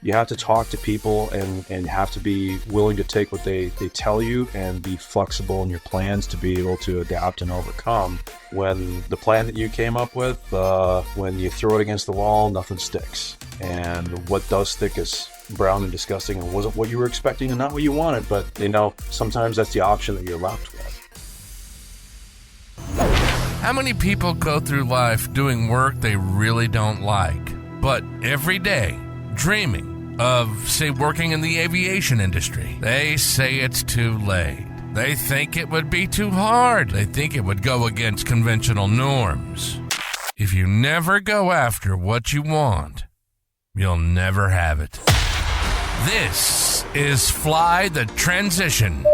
You have to talk to people and have to be willing to take what they tell you and be flexible in your plans to be able to adapt and overcome. When the plan that you came up with, when you throw it against the wall, nothing sticks. And what does stick is brown and disgusting and wasn't what you were expecting and not what you wanted. But, sometimes that's the option that you're left with. How many people go through life doing work they really don't like, but every day dreaming of, say, working in the aviation industry? They say it's too late. They think it would be too hard. They think it would go against conventional norms. If you never go after what you want, you'll never have it. This is Fly the Transition.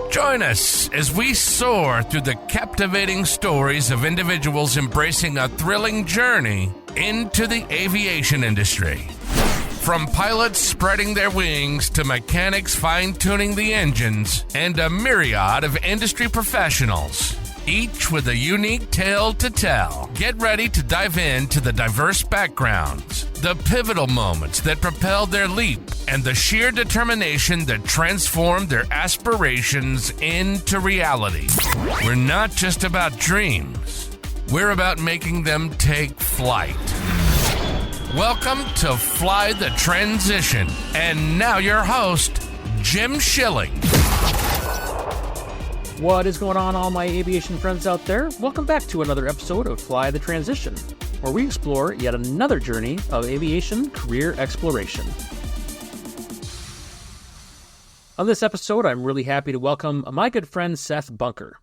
Join us as we soar through the captivating stories of individuals embracing a thrilling journey into the aviation industry. From pilots spreading their wings to mechanics fine-tuning the engines and a myriad of industry professionals, each with a unique tale to tell. Get ready to dive into the diverse backgrounds, the pivotal moments that propelled their leap, and the sheer determination that transformed their aspirations into reality. We're not just about dreams. We're about making them take flight. Welcome to Fly the Transition. And now your host, Jim Schilling. What is going on, all my aviation friends out there? Welcome back to another episode of Fly the Transition, where we explore yet another journey of aviation career exploration. On this episode, I'm really happy to welcome my good friend Seth Bunker.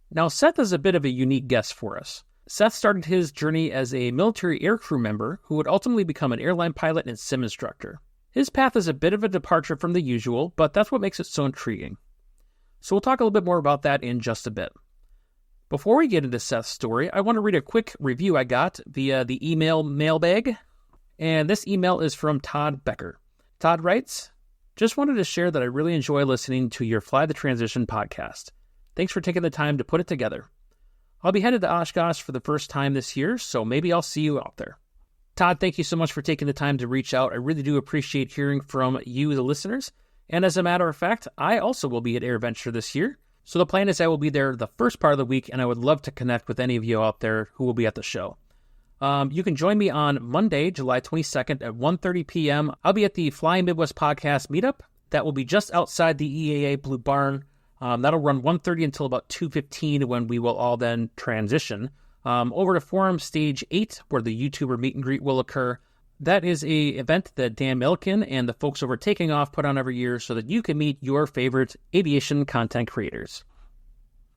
Now, Seth is a bit of a unique guest for us. Seth started his journey as a military aircrew member who would ultimately become an airline pilot and sim instructor. His path is a bit of a departure from the usual, but that's what makes it so intriguing. So we'll talk a little bit more about that in just a bit. Before we get into Seth's story, I want to read a quick review I got via the email mailbag. And this email is from Todd Becker. Todd writes, "Just wanted to share that I really enjoy listening to your Fly the Transition podcast. Thanks for taking the time to put it together. I'll be headed to Oshkosh for the first time this year, so maybe I'll see you out there." Todd, thank you so much for taking the time to reach out. I really do appreciate hearing from you, the listeners. And as a matter of fact, I also will be at AirVenture this year. So the plan is I will be there the first part of the week, and I would love to connect with any of you out there who will be at the show. You can join me on Monday, July 22nd at 1:30 p.m. I'll be at the Flying Midwest Podcast Meetup. That will be just outside the EAA Blue Barn. That'll run 1:30 until about 2:15 when we will all then transition over to Forum Stage 8 where the YouTuber meet and greet will occur. That is a event that Dan Milliken and the folks over Taking Off put on every year so that you can meet your favorite aviation content creators.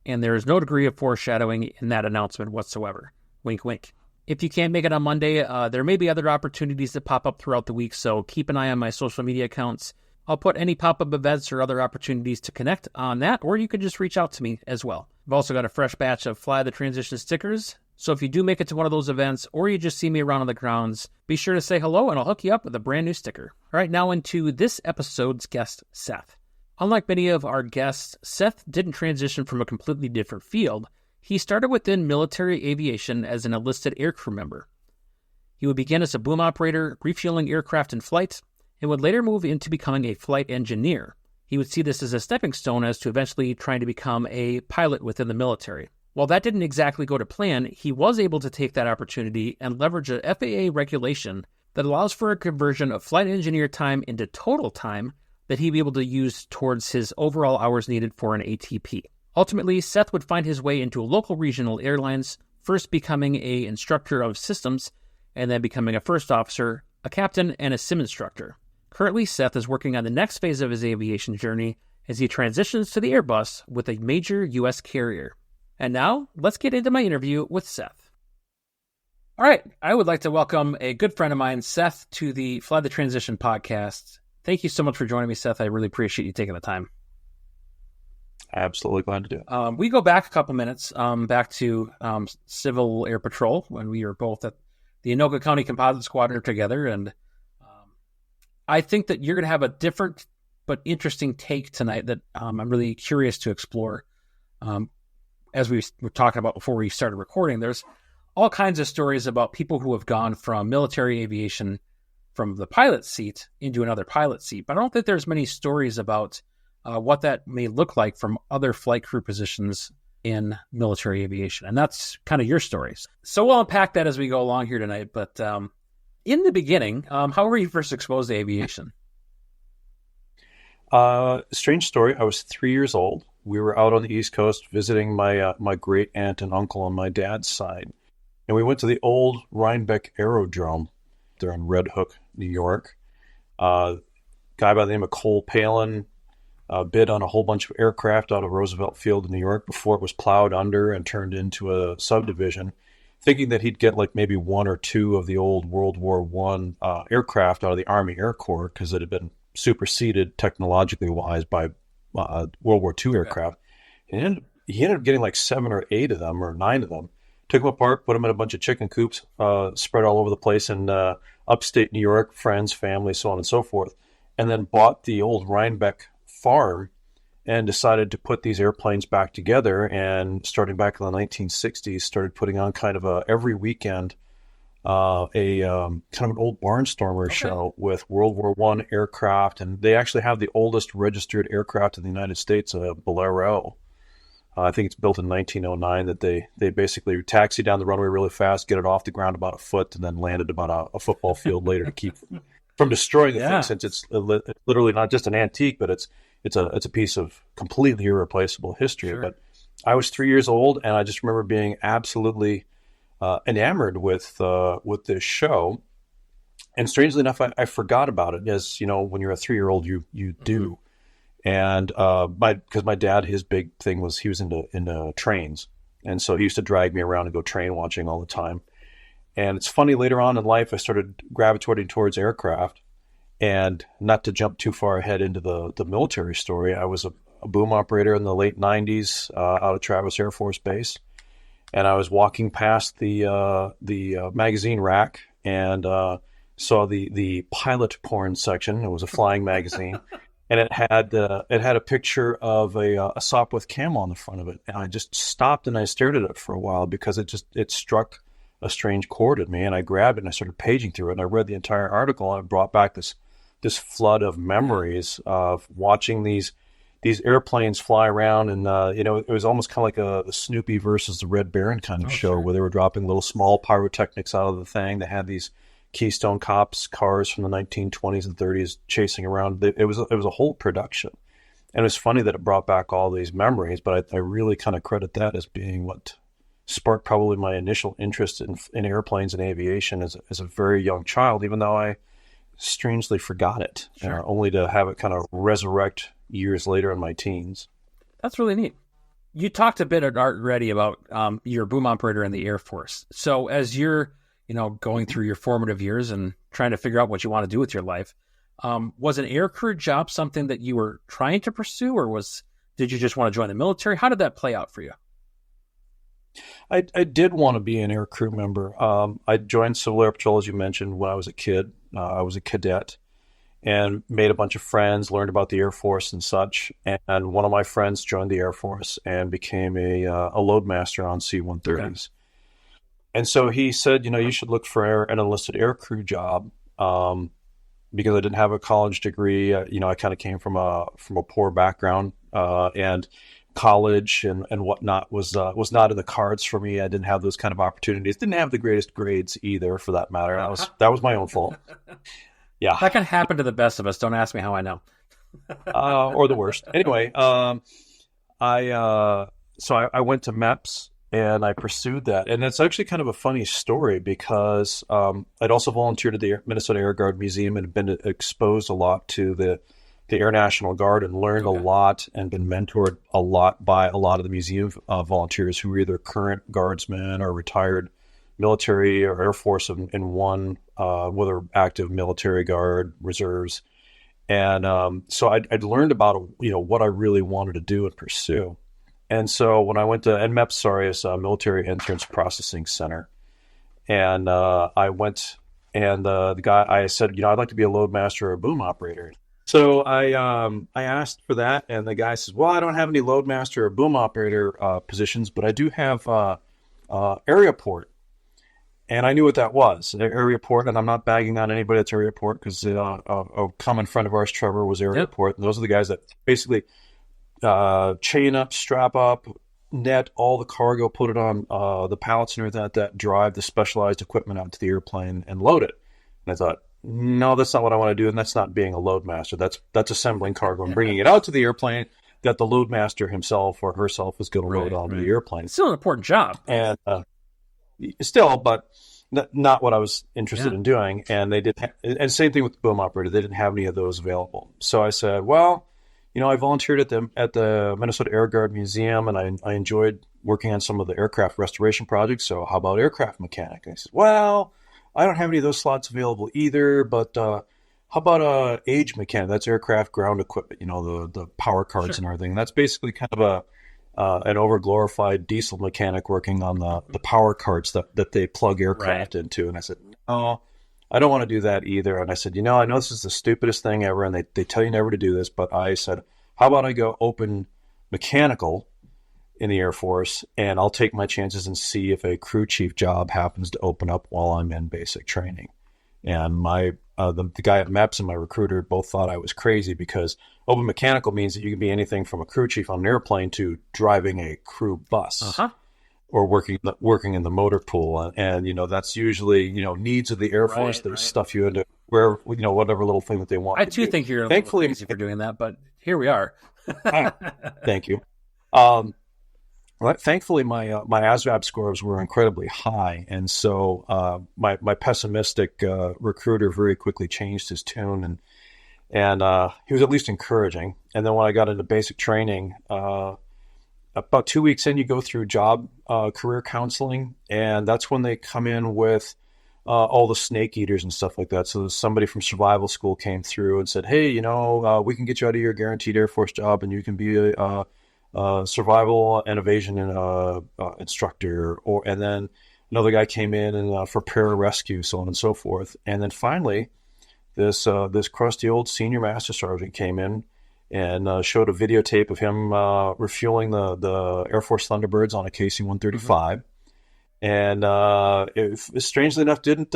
And there is no degree of foreshadowing in that announcement whatsoever. Wink, wink. If you can't make it on Monday, there may be other opportunities that pop up throughout the week, so keep an eye on my social media accounts. I'll put any pop-up events or other opportunities to connect on that, or you can just reach out to me as well. I've also got a fresh batch of Fly the Transition stickers, so if you do make it to one of those events, or you just see me around on the grounds, be sure to say hello and I'll hook you up with a brand new sticker. All right, now into this episode's guest, Seth. Unlike many of our guests, Seth didn't transition from a completely different field. He started within military aviation as an enlisted aircrew member. He would begin as a boom operator, refueling aircraft in flight, and would later move into becoming a flight engineer. He would see this as a stepping stone as to eventually trying to become a pilot within the military. While that didn't exactly go to plan, he was able to take that opportunity and leverage a FAA regulation that allows for a conversion of flight engineer time into total time that he'd be able to use towards his overall hours needed for an ATP. Ultimately, Seth would find his way into local regional airlines, first becoming an instructor of systems, and then becoming a first officer, a captain, and a sim instructor. Currently, Seth is working on the next phase of his aviation journey as he transitions to the Airbus with a major U.S. carrier. And now, let's get into my interview with Seth. All right, I would like to welcome a good friend of mine, Seth, to the Fly the Transition podcast. Thank you so much for joining me, Seth. I really appreciate you taking the time. Absolutely glad to do it. We go back a couple minutes, back to Civil Air Patrol, when we were both at the Anoka County Composite Squadron together, and I think that you're going to have a different but interesting take tonight that I'm really curious to explore. As we were talking about before we started recording, there's all kinds of stories about people who have gone from military aviation from the pilot seat into another pilot seat. But I don't think there's many stories about what that may look like from other flight crew positions in military aviation. And that's kind of your stories. So we'll unpack that as we go along here tonight. But in the beginning, how were you first exposed to aviation? Strange story. I was 3 years old. We were out on the East Coast visiting my great aunt and uncle on my dad's side. And we went to the old Rhinebeck Aerodrome there in Red Hook, New York. Guy by the name of Cole Palin bid on a whole bunch of aircraft out of Roosevelt Field in New York before it was plowed under and turned into a subdivision, thinking that he'd get like maybe one or two of the old World War I aircraft out of the Army Air Corps because it had been superseded technologically wise by World War II aircraft. And he ended up getting like 7 or 8 of them or 9 of them. Took them apart, put them in a bunch of chicken coops, spread all over the place in upstate New York, friends, family, so on and so forth, and then bought the old Rhinebeck farm and decided to put these airplanes back together. And starting back in the 1960s, started putting on kind of every weekend kind of an old barnstormer show with World War I aircraft. And they actually have the oldest registered aircraft in the United States, a Bolero. I think it's built in 1909, that they basically taxi down the runway really fast, get it off the ground about a foot, and then landed about a football field later to keep from destroying the thing, since it's literally not just an antique, but it's a piece of completely irreplaceable history. Sure. But I was 3 years old, and I just remember being absolutely enamored with this show. And strangely enough, I forgot about it, as you know, when you're a 3-year-old, you do. And because my dad, his big thing was he was into trains, and so he used to drag me around and go train watching all the time. And it's funny, later on in life, I started gravitating towards aircraft. And not to jump too far ahead into the military story, I was a boom operator in the late 90s out of Travis Air Force Base. And I was walking past the magazine rack and saw the pilot porn section. It was a flying magazine. And it had a picture of a Sopwith Camel on the front of it. And I just stopped and I stared at it for a while because it struck a strange chord at me. And I grabbed it and I started paging through it. And I read the entire article, and it brought back this flood of memories of watching these airplanes fly around. And it was almost kind of like a Snoopy versus the Red Baron kind of show, where they were dropping little small pyrotechnics out of the thing. They had these Keystone Cops cars from the 1920s and 30s chasing around. It was a whole production. And it was funny that it brought back all these memories, but I really kind of credit that as being what sparked probably my initial interest in airplanes and aviation as a very young child, even though I strangely forgot it, only to have it kind of resurrect years later in my teens. That's really neat. You talked a bit already about your boom operator in the Air Force. So as you're going through your formative years and trying to figure out what you want to do with your life, was an aircrew job something that you were trying to pursue, or did you just want to join the military? How did that play out for you? I did want to be an aircrew member. I joined Civil Air Patrol, as you mentioned, when I was a kid. I was a cadet and made a bunch of friends, learned about the Air Force and such. And one of my friends joined the Air Force and became a loadmaster on C-130s. Okay. And so he said, you should look for an enlisted aircrew job, because I didn't have a college degree. I kind of came from a poor background, and college and whatnot was not in the cards for me. I didn't have those kind of opportunities. Didn't have the greatest grades either, for that matter. That was my own fault. Yeah, that can happen to the best of us. Don't ask me how I know. Or the worst. Anyway, I went to MEPS. And I pursued that. And it's actually kind of a funny story, because I'd also volunteered at the Minnesota Air Guard Museum and been exposed a lot to the Air National Guard, and learned a lot and been mentored a lot by a lot of the museum volunteers who were either current guardsmen or retired military or Air Force in one, whether active military guard, reserves. And so I'd learned about what I really wanted to do and pursue. And so when I went to MEPS, is Military Entrance Processing Center, and I went, and the guy, I said, I'd like to be a loadmaster or a boom operator. So I asked for that, and the guy says, well, I don't have any loadmaster or boom operator positions, but I do have area port. And I knew what that was, area port. And I'm not bagging on anybody that's area port because a common friend of ours, Trevor, was area Yep. port. And those are the guys that basically chain up, strap up, net all the cargo, put it on the pallets and everything like that, drive the specialized equipment out to the airplane and load it. And I thought, no, that's not what I want to do. And that's not being a load master. That's assembling cargo and bringing it out to the airplane that the load master himself or herself is going to load onto the airplane. It's still an important job. And still, but not what I was interested in doing. And they did, and same thing with the boom operator. They didn't have any of those available. So I said, well, I volunteered at the Minnesota Air Guard Museum, and I enjoyed working on some of the aircraft restoration projects. So how about aircraft mechanic? And I said, well, I don't have any of those slots available either, but how about age mechanic? That's aircraft ground equipment, the power cards and everything. That's basically kind of an overglorified diesel mechanic working on the power cards that they plug aircraft into. And I said, no, I don't want to do that either. And I said, I know this is the stupidest thing ever, and they tell you never to do this, but I said, how about I go open mechanical in the Air Force, and I'll take my chances and see if a crew chief job happens to open up while I'm in basic training. And the guy at MEPS and my recruiter both thought I was crazy because open mechanical means that you can be anything from a crew chief on an airplane to driving a crew bus or working in the motor pool. And that's usually, needs of the Air Force. There's stuff you into where, whatever little thing that they want. I too think you're thankfully crazy for doing that, but here we are. Thank you. Thankfully, my ASVAB scores were incredibly high, and so my pessimistic recruiter very quickly changed his tune, and he was at least encouraging. And then when I got into basic training, about 2 weeks in, you go through job career counseling, and that's when they come in with all the snake eaters and stuff like that. So somebody from survival school came through and said, hey, we can get you out of your guaranteed Air Force job, and you can be a survival and evasion instructor, and then another guy came in and for pararescue, so on and so forth. And then finally, this crusty old senior master sergeant came in and showed a videotape of him refueling the Air Force Thunderbirds on a KC-135, and it strangely enough didn't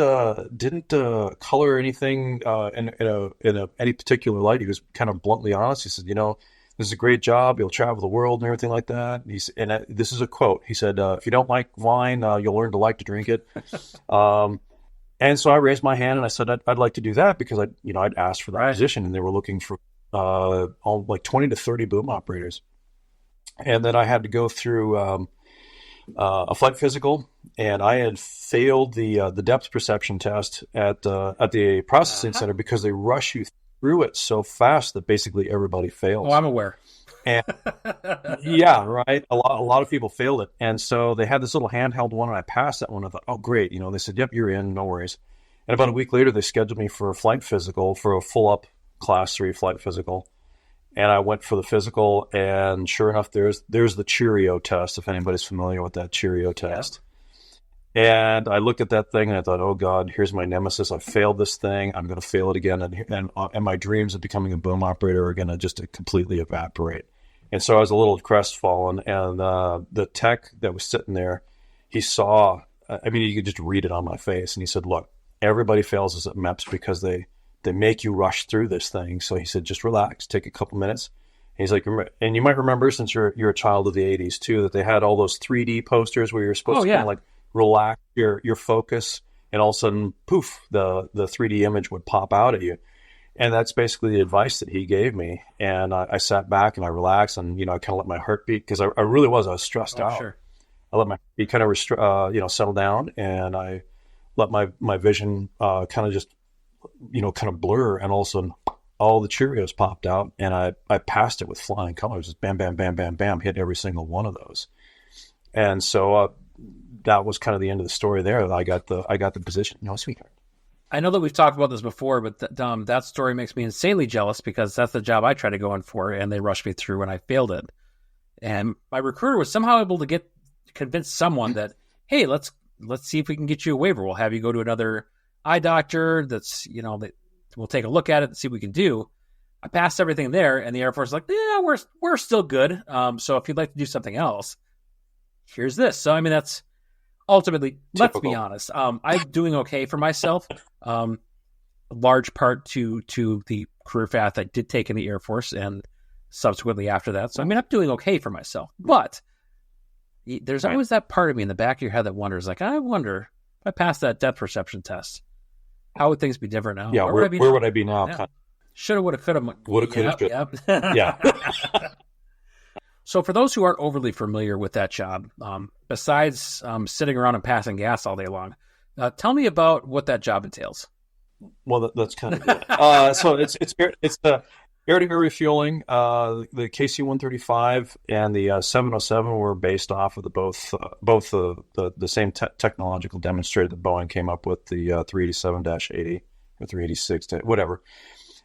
color anything in any particular light. He was kind of bluntly honest. He said, this is a great job. You'll travel the world and everything like that. This is a quote. He said, if you don't like wine, you'll learn to like to drink it. And so I raised my hand and I said, I'd like to do that because I'd asked for that position, and they were looking for like 20 to 30 boom operators. And then I had to go through a flight physical, and I had failed the depth perception test at the processing center because they rush you through it so fast that basically everybody fails. Oh, I'm aware. And yeah, right. A lot of people failed it. And so they had this little handheld one, and I passed that one. I thought, oh, great. They said, yep, you're in, no worries. And about a week later, they scheduled me for a flight physical, for a full up class 3 flight physical. And I went for the physical, and sure enough, there's the Cheerio test, if anybody's familiar with that Cheerio test. And I looked at that thing and I thought, oh God, here's my nemesis. I failed this thing. I'm going to fail it again. And my dreams of becoming a boom operator are going to just completely evaporate. And so I was a little crestfallen. And the tech that was sitting there, he saw, you could just read it on my face. And he said, look, everybody fails us at MEPS because they make you rush through this thing. So he said, just relax, take a couple minutes. And he's like, and you might remember, since you're a child of the 80s too, that they had all those 3D posters where you're supposed to kind of like relax your focus, and all of a sudden, poof, the 3D image would pop out at you. And that's basically the advice that he gave me. And I sat back and I relaxed, and I kind of let my heart beat, because I really was stressed out. Sure. I let my feet kind of settle down, and I let my vision kind of just kind of blur, and all of a sudden all the Cheerios popped out, and I passed it with flying colors. Just bam, bam, bam, bam, bam, hit every single one of those. And so that was kind of the end of the story there. I got the position. Sweetheart. I know that we've talked about this before, but that story makes me insanely jealous, because that's the job I tried to go in for, and they rushed me through and I failed it. And my recruiter was somehow able to convince someone that, hey, let's see if we can get you a waiver. We'll have you go to another eye doctor that's, we'll take a look at it and see what we can do. I passed everything there, and the Air Force is like, yeah, we're still good. So if you'd like to do something else, here's this. So, that's ultimately, let's be Typical. honest. I'm doing okay for myself. Large part to the career path I did take in the Air Force and subsequently after that. So, I mean, I'm doing okay for myself. But there's always that part of me in the back of your head that wonders, like, I wonder if I passed that depth perception test, how would things be different now? Yeah, where would I be now? Yeah. Shoulda, woulda, coulda. Woulda, coulda, Yep. Yeah. So for those who aren't overly familiar with that job, besides sitting around and passing gas all day long, tell me about what that job entails. Well, that's kind of good. So it's the air-to-air refueling. The KC-135 and the 707 were based off of both the same technological demonstrator that Boeing came up with, the 387-80 or 386, whatever.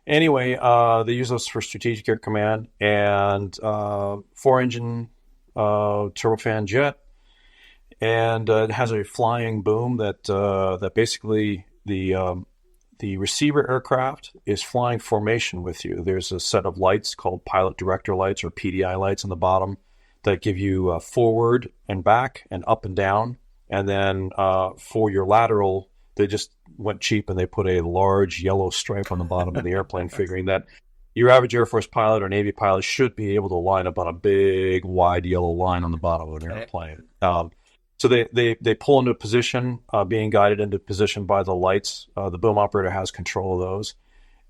Anyway, they use those for strategic air command and 4-engine turbofan jet, and it has a flying boom that basically the receiver aircraft is flying formation with you. There's a set of lights called pilot director lights or PDI lights on the bottom that give you forward and back and up and down. And then for your lateral, they just went cheap and they put a large yellow stripe on the bottom of the airplane, figuring that your average Air Force pilot or Navy pilot should be able to line up on a big, wide yellow line on the bottom of an airplane. So they pull into position, being guided into position by the lights. The boom operator has control of those.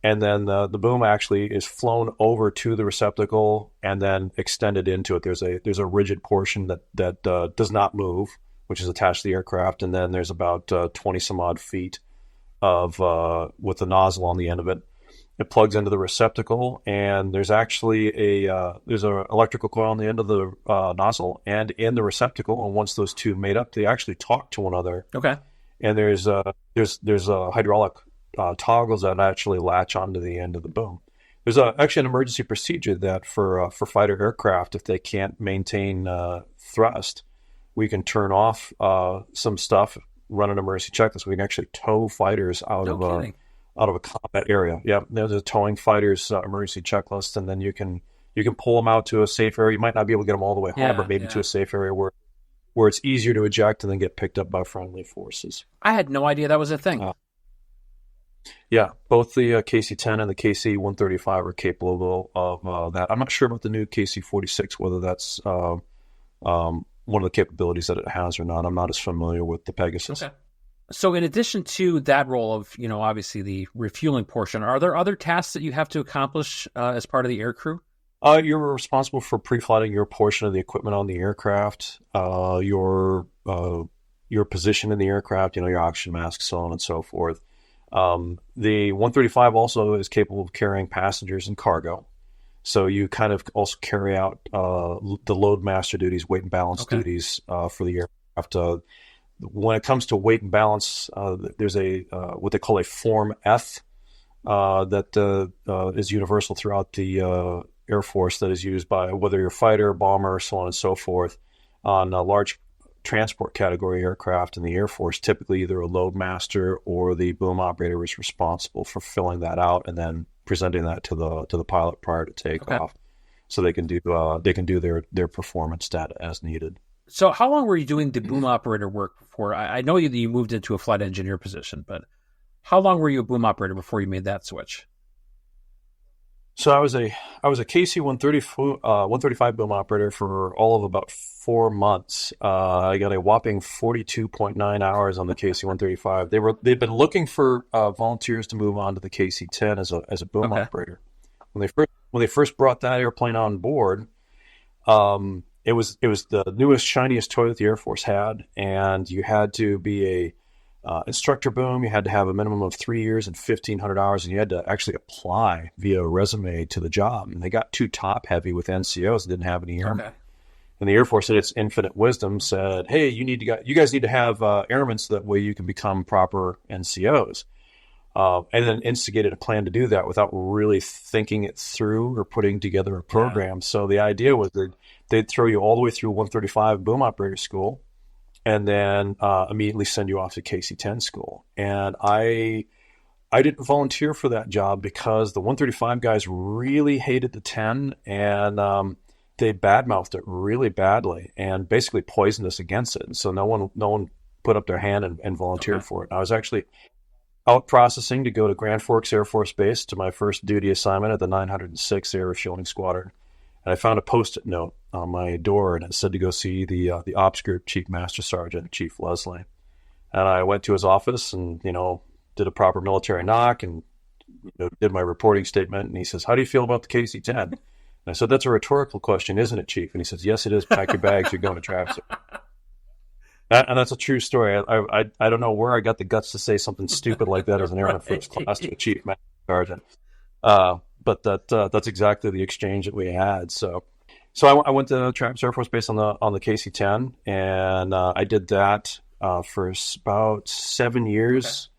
And then the boom actually is flown over to the receptacle and then extended into it. There's a rigid portion that does not move, which is attached to the aircraft. And then there's about 20 some odd feet of with the nozzle on the end of it. It plugs into the receptacle, and there's actually there's an electrical coil on the end of the nozzle and in the receptacle. And once those two made up, they actually talk to one another. Okay. And there's hydraulic toggles that actually latch onto the end of the boom. There's actually an emergency procedure that for fighter aircraft, if they can't maintain thrust, we can turn off some stuff, run an emergency checklist. We can actually tow fighters out of a combat area. Yeah, there's a towing fighters emergency checklist, and then you can pull them out to a safe area. You might not be able to get them all the way home, but maybe to a safe area where it's easier to eject and then get picked up by friendly forces. I had no idea that was a thing. Yeah, both the KC-10 and the KC-135 are capable of that. I'm not sure about the new KC-46, whether that's one of the capabilities that it has or not. I'm not as familiar with the Pegasus. Okay. So in addition to that role of, obviously the refueling portion, are there other tasks that you have to accomplish as part of the aircrew? You're responsible for pre-flighting your portion of the equipment on the aircraft, your position in the aircraft, your oxygen mask, so on and so forth. The 135 also is capable of carrying passengers and cargo. So you kind of also carry out the load master duties, weight and balance duties for the aircraft. When it comes to weight and balance, there's what they call a Form F that is universal throughout the Air Force, that is used by whether you're a fighter, bomber, so on and so forth, on large transport category aircraft in the Air Force. Typically, either a load master or the boom operator is responsible for filling that out and then presenting that to the pilot prior to takeoff, so they can do their performance data as needed. So how long were you doing the boom operator work before? I know you moved into a flight engineer position, but how long were you a boom operator before you made that switch? So I was a KC-135 boom operator for all of about 4 months. I got a whopping 42.9 hours on the KC-135. They'd been looking for volunteers to move on to the KC-10 as a boom operator. When they first brought that airplane on board, it was the newest, shiniest toy that the Air Force had, and you had to be a instructor boom. You had to have a minimum of 3 years and 1,500 hours, and you had to actually apply via a resume to the job. And they got too top heavy with NCOs that didn't have any airmen. And the Air Force, in its infinite wisdom, said, "Hey, you guys need to have airmen so that way you can become proper NCOs." And then instigated a plan to do that without really thinking it through or putting together a program. So the idea was that they'd throw you all the way through 135 boom operator school, and then immediately send you off to KC-10 school. And I didn't volunteer for that job because the 135 guys really hated the 10, and they badmouthed it really badly and basically poisoned us against it. And so no one put up their hand and volunteered Okay. for it. I was actually out processing to go to Grand Forks Air Force Base to my first duty assignment at the 906th Air Refueling Squadron. And I found a Post-it note on my door, and it said to go see the Ops Group Chief Master Sergeant, Chief Leslie. And I went to his office and, did a proper military knock and did my reporting statement. And he says, "How do you feel about the KC-10?" And I said, "That's a rhetorical question, isn't it, Chief?" And he says, "Yes, it is. Pack your bags. You're going to Travis." And that's a true story. I don't know where I got the guts to say something stupid like that as an airman first class to a Chief Master Sergeant. But that's exactly the exchange that we had. So I went to Travis Air Force Base on the KC-10, and I did that for about 7 years.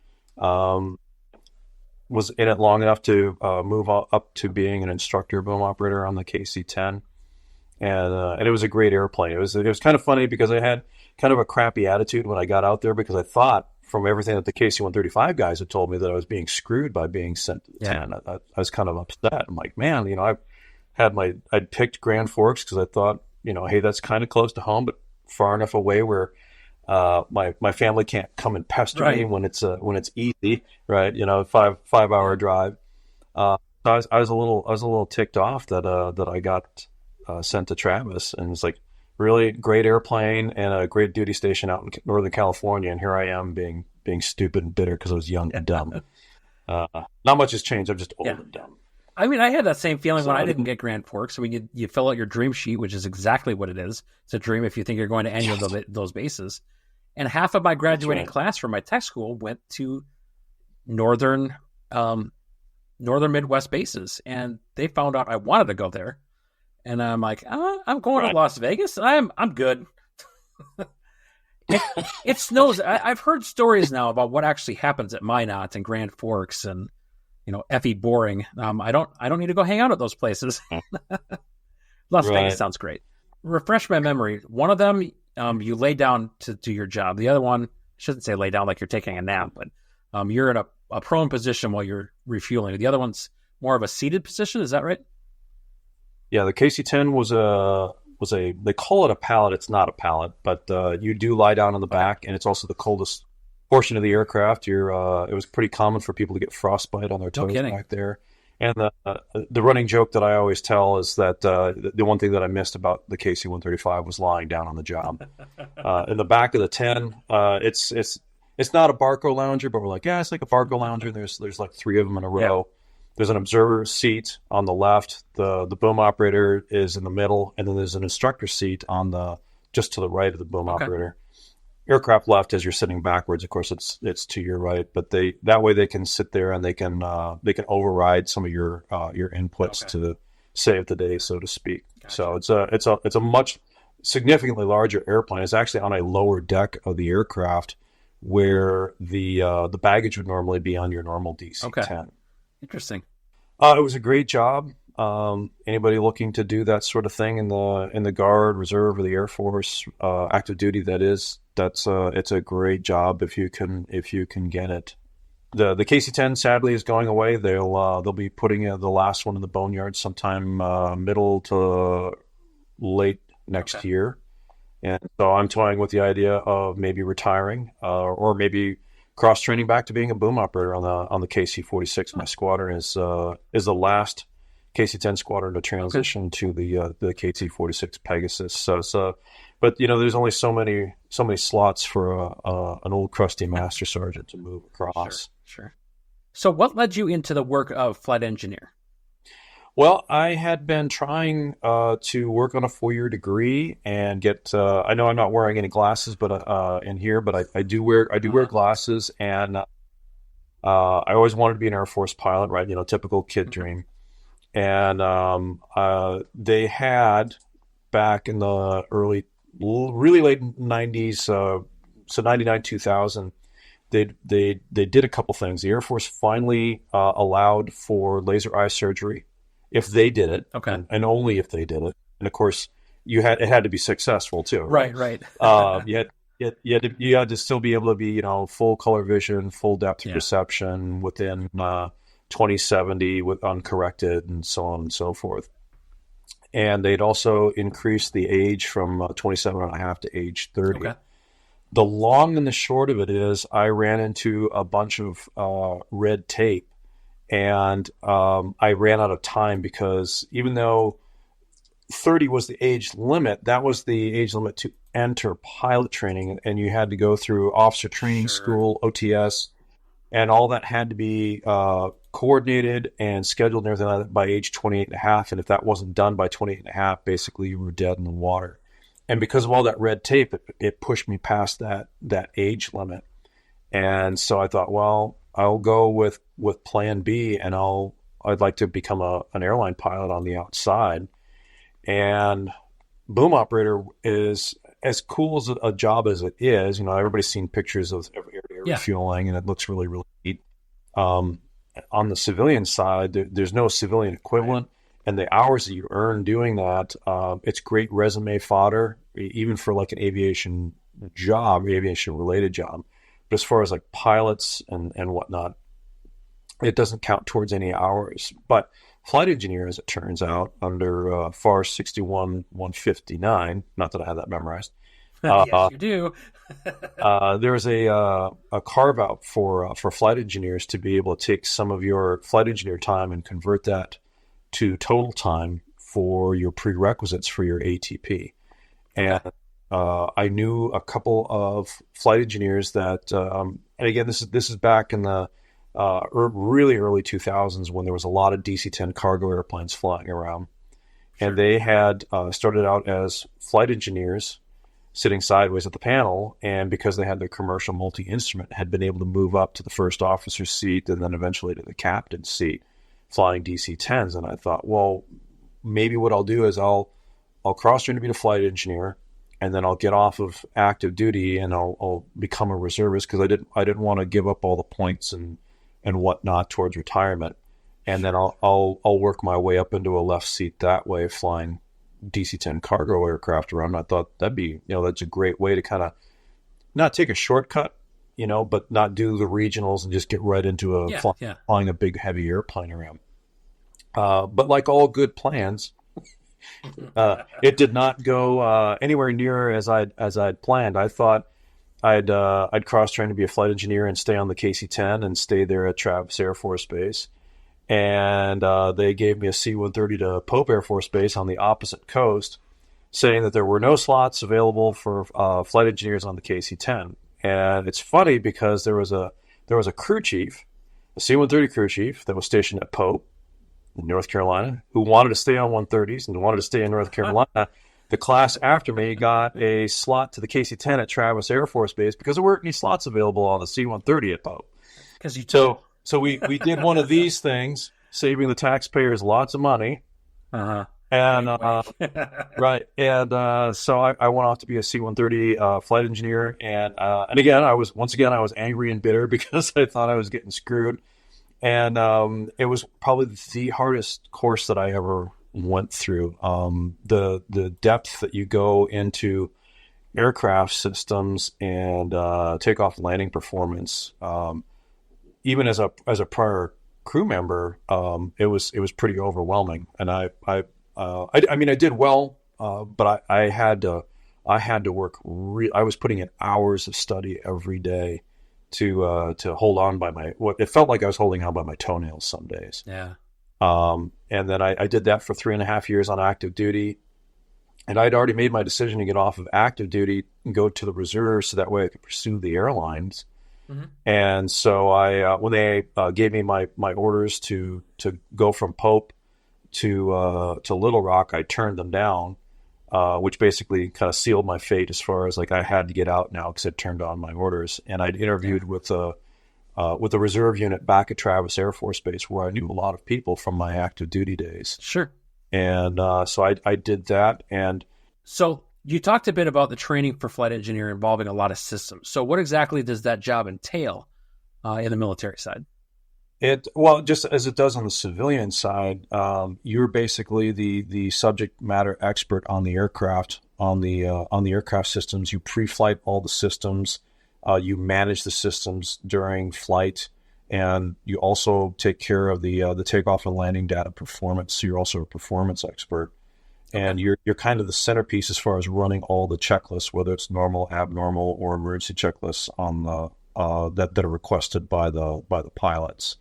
Was in it long enough to move up to being an instructor boom operator on the KC-10, and it was a great airplane. It was kind of funny because I had kind of a crappy attitude when I got out there, because I thought from everything that the KC-135 guys had told me that I was being screwed by being sent to the 10. I was kind of upset. I'm like, man, I'd picked Grand Forks because I thought, hey, that's kind of close to home, but far enough away where my family can't come and pester me when it's easy, right? 5-hour drive. So I was a little ticked off that I got sent to Travis, and it's like, really great airplane and a great duty station out in Northern California, and here I am being stupid and bitter because I was young and dumb. Not much has changed. I'm just old and dumb. I mean, I had that same feeling when I didn't get Grand Forks. I mean, you fill out your dream sheet, which is exactly what it is. It's a dream if you think you're going to any of those bases. And half of my graduating class from my tech school went to northern Midwest bases, and they found out I wanted to go there. And I'm like, I'm going to Las Vegas. I'm good. It snows. I've heard stories now about what actually happens at Minot and Grand Forks and Effie Boring. I don't need to go hang out at those places. Las Vegas sounds great. Refresh my memory. One of them, you lay down to do your job. The other one, I shouldn't say lay down like you're taking a nap, but you're in a prone position while you're refueling. The other one's more of a seated position. Is that right? Yeah, the KC-10 was they call it a pallet. It's not a pallet, but you do lie down on the back, and it's also the coldest portion of the aircraft. It was pretty common for people to get frostbite on their toes back there. And the running joke that I always tell is that the one thing that I missed about the KC-135 was lying down on the job. In the back of the 10, it's not a Barco lounger, but we're like, yeah, it's like a Barco lounger. There's like 3 of them in a row. Yeah. There's an observer seat on the left. The boom operator is in the middle, and then there's an instructor seat on just to the right of the boom operator. Aircraft left, as you're sitting backwards, of course, it's to your right. But that way they can sit there and they can override some of your inputs to save the day, so to speak. Gotcha. So it's a much significantly larger airplane. It's actually on a lower deck of the aircraft, where the baggage would normally be on your normal DC-10. Interesting. It was a great job. Anybody looking to do that sort of thing in the Guard, Reserve, or the Air Force, active duty, it's a great job if you can get it. The KC-10 sadly is going away. They'll be putting the last one in the boneyard sometime middle to late next year, and so I'm toying with the idea of maybe retiring or maybe cross training back to being a boom operator on the KC-46. My squadron is the last KC-10 squadron to transition to the KC-46 Pegasus. So, but there's only so many slots for an old crusty master sergeant to move across. Sure. So, what led you into the work of flight engineer? Well, I had been trying to work on a 4-year degree and get. I know I'm not wearing any glasses, but in here, but I do wear glasses, and I always wanted to be an Air Force pilot, right? Typical kid dream. And they had back in the really late 90s, so 99, 2000. They did a couple things. The Air Force finally allowed for laser eye surgery if they did it, and only if they did it. And of course, it had to be successwith too. Right. You had to still be able to be full color vision, full depth perception within 2070 with uncorrected, and so on and so forth. And they'd also increased the age from 27 and a half to age 30. The long and the short of it is I ran into a bunch of red tape, and I ran out of time because even though 30 was the age limit, that was the age limit to enter pilot training, and you had to go through officer training school, OTS, and all that had to be coordinated and scheduled and everything like that by age 28 and a half. And if that wasn't done by 28 and a half, basically you were dead in the water. And because of all that red tape, it pushed me past that age limit. And so I thought, well, I'll go with plan B, and I'd like to become an airline pilot on the outside. And boom operator is as cool as a job as it is. You know, everybody's seen pictures of air refueling, and it looks really, really neat. On the civilian side, there's no civilian equivalent, and the hours that you earn doing that, it's great resume fodder, even for like an aviation job, aviation-related job. But as far as like pilots and whatnot, it doesn't count towards any hours. But flight engineer, as it turns out, under FAR 61-159, not that I have that memorized. Yes, you do. There's a carve out for flight engineers to be able to take some of your flight engineer time and convert that to total time for your prerequisites for your ATP. And I knew a couple of flight engineers that, and again, this is back in the really early 2000s when there was a lot of DC-10 cargo airplanes flying around. Sure. And they had started out as flight engineers sitting sideways at the panel, and because they had their commercial multi-instrument, had been able to move up to the first officer's seat and then eventually to the captain's seat flying DC-10s. And I thought, well, maybe what I'll do is I'll cross-train to be a flight engineer, and then I'll get off of active duty and I'll become a reservist, because I didn't want to give up all the points and whatnot towards retirement. And then I'll work my way up into a left seat that way, flying DC-10 cargo aircraft around. I thought that'd be, that's a great way to kind of not take a shortcut, but not do the regionals and just get right into flying a big heavy airplane around. But like all good plans, it did not go anywhere near as I'd planned. I thought I'd cross train to be a flight engineer and stay on the KC-10 and stay there at Travis Air Force Base. And they gave me a C-130 to Pope Air Force Base on the opposite coast, saying that there were no slots available for flight engineers on the KC-10. And it's funny because there was a crew chief, a C-130 crew chief that was stationed at Pope in North Carolina, who wanted to stay on 130s and wanted to stay in North Carolina. The class after me got a slot to the KC-10 at Travis Air Force Base because there weren't any slots available on the C-130 at Pope. So we did one of these things, saving the taxpayers lots of money. Uh-huh. And right. And so I went off to be a C-130 flight engineer. And again, I was angry and bitter because I thought I was getting screwed. And it was probably the hardest course that I ever went through. The depth that you go into aircraft systems and takeoff and landing performance, even as a prior crew member, it was pretty overwhelming. And I did well, but I had to work. I was putting in hours of study every day to hold on by it felt like I was holding on by my toenails some days. Yeah. And then I did that for 3.5 years on active duty, and I'd already made my decision to get off of active duty and go to the reserves so that way I could pursue the airlines. Mm-hmm. And so when they gave me my orders to go from Pope to Little Rock, I turned them down, which basically kind of sealed my fate as far as like I had to get out now because I'd turned on my orders. And I'd interviewed with a reserve unit back at Travis Air Force Base where I knew a lot of people from my active duty days. Sure. And so I did that. And so you talked a bit about the training for flight engineer involving a lot of systems. So what exactly does that job entail in the military side? Just as it does on the civilian side, you're basically the subject matter expert on the aircraft, on the aircraft systems. You pre-flight all the systems, you manage the systems during flight, and you also take care of the takeoff and landing data performance. So you're also a performance expert. and you're kind of the centerpiece as far as running all the checklists, whether it's normal, abnormal, or emergency checklists on the that are requested by the pilots.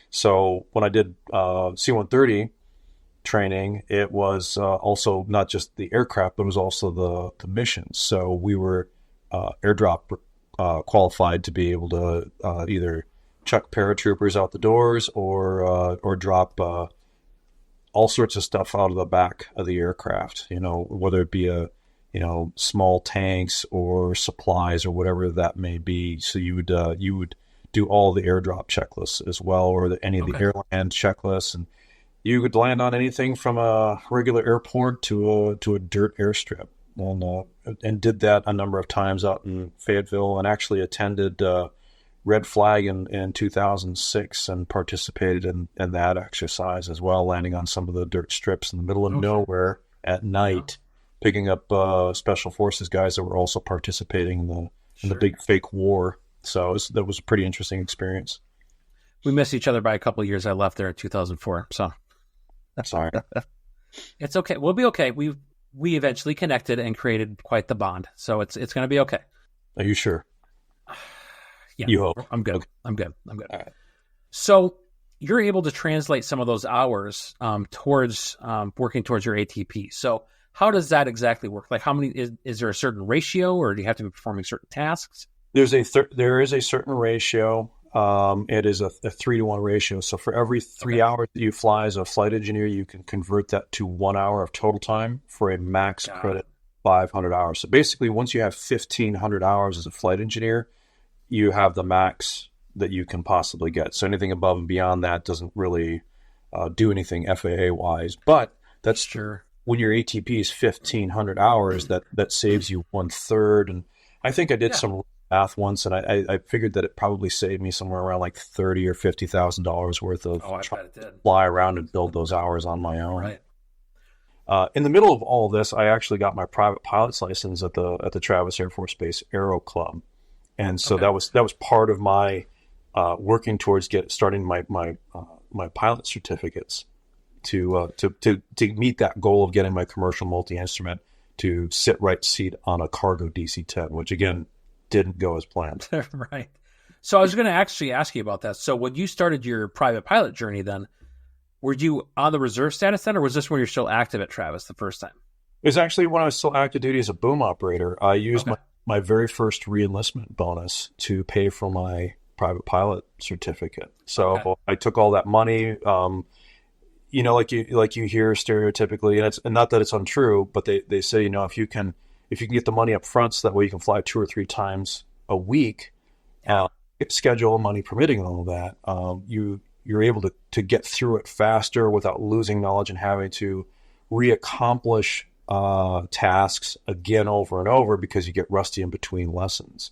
So when I did C-130 training, it was also not just the aircraft, but it was also the missions. So we were airdrop qualified to be able to either chuck paratroopers out the doors or drop all sorts of stuff out of the back of the aircraft, whether it be small tanks or supplies or whatever that may be. So you would do all the airdrop checklists as well, or any of the airland checklists, and you could land on anything from a regular airport to a dirt airstrip, and did that a number of times out in Fayetteville, and actually attended Red Flag in 2006 and participated in that exercise as well, landing on some of the dirt strips in the middle of nowhere at night, picking up special forces guys that were also participating in the big fake war. So that was a pretty interesting experience. We missed each other by a couple of years. I left there in 2004. So sorry. It's okay. We'll be okay. We eventually connected and created quite the bond. So it's going to be okay. Are you sure? Yeah. You hope. I'm good. Okay. I'm good. All right. So you're able to translate some of those hours towards working towards your ATP. So how does that exactly work? Like, how many is there a certain ratio, or do you have to be performing certain tasks? There is a certain ratio. It is a 3-to-1 ratio. So for every 3 hours that you fly as a flight engineer, you can convert that to 1 hour of total time for a max credit 500 hours. So basically, once you have 1,500 hours as a flight engineer, you have the max that you can possibly get. So anything above and beyond that doesn't really do anything FAA-wise. But that's sure. When your ATP is 1,500 hours, that saves you 1/3. And I think I did some math once, and I figured that it probably saved me somewhere around like $30,000 or $50,000 worth of trying to fly around and build those hours on my own. Right. In the middle of all of this, I actually got my private pilot's license at the Travis Air Force Base Aero Club, and so that was part of my working towards starting my pilot certificates to meet that goal of getting my commercial multi-instrument to sit right seat on a cargo DC-10, which again didn't go as planned. Right. So I was going to actually ask you about that. So when you started your private pilot journey, then were you on the reserve status then, or was this when you're still active at Travis the first time? It was actually when I was still active duty as a boom operator. I used my very first re-enlistment bonus to pay for my private pilot certificate. So I took all that money. Like you hear stereotypically, and not that it's untrue, but they say, if you can get the money up front, so that way you can fly 2 or 3 times a week, schedule, money permitting, and all of that, you're able to get through it faster without losing knowledge and having to reaccomplish tasks again over and over because you get rusty in between lessons.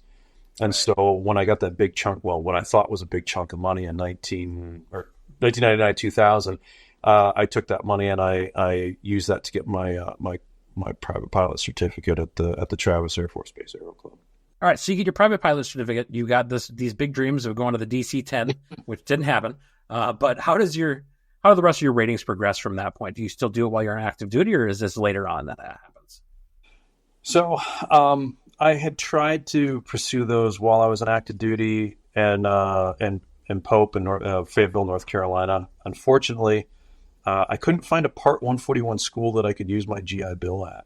And so when I got that big chunk, what I thought was a big chunk of money in 1999, 2000. I took that money and I used that to get my my private pilot certificate at the Travis Air Force Base Aero Club. All right, so you get your private pilot certificate. You got these big dreams of going to the DC-10, which didn't happen. But how do the rest of your ratings progress from that point? Do you still do it while you're on active duty, or is this later on that happens? So I had tried to pursue those while I was on active duty and Pope in Fayetteville, North Carolina. Unfortunately, I couldn't find a Part 141 school that I could use my GI Bill at.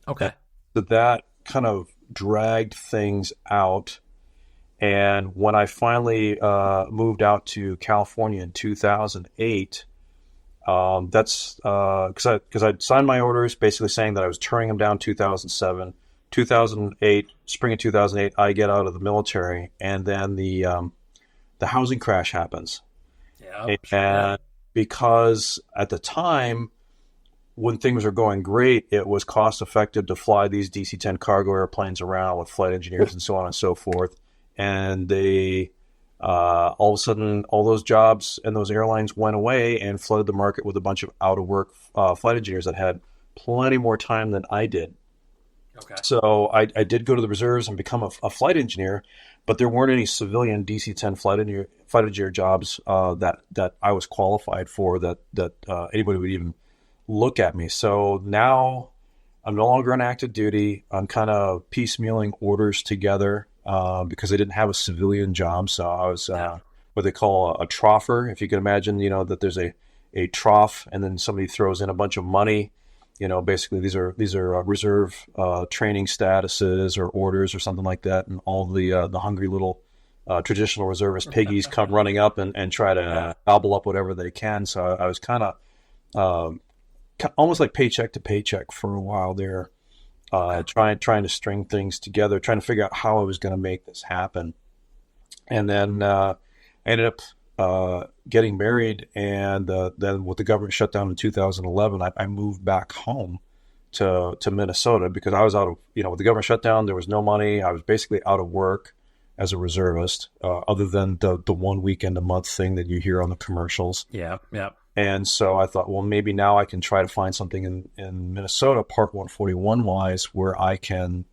Okay. So that kind of dragged things out. And when I finally moved out to California in 2008, that's because I'd signed my orders basically saying that I was turning them down 2007. 2008, spring of 2008, I get out of the military, and then the housing crash happens. And because at the time, when things were going great, it was cost effective to fly these DC-10 cargo airplanes around with flight engineers and so on and so forth. And they, all of a sudden, all those jobs and those airlines went away and flooded the market with a bunch of out-of-work flight engineers that had plenty more time than I did. Okay. So I did go to the reserves and become a flight engineer, but there weren't any civilian DC-10 flight engineer jobs that I was qualified for that anybody would even look at me. So now I'm no longer on active duty. I'm kind of piecemealing orders together because I didn't have a civilian job. So I was what they call a troffer. If you can imagine, that there's a trough and then somebody throws in a bunch of money. Basically these are reserve training statuses or orders or something like that. And all the hungry little traditional reservist piggies come running up and try to gobble up whatever they can. So I was kind of almost like paycheck to paycheck for a while there, trying to string things together, trying to figure out how I was going to make this happen. And then I ended up getting married, and then with the government shutdown in 2011, I moved back home to Minnesota because I was out of, with the government shutdown, there was no money. I was basically out of work as a reservist, other than the 1 weekend a month thing that you hear on the commercials. Yeah. And so I thought, well, maybe now I can try to find something in Minnesota, Part 141 wise, where I can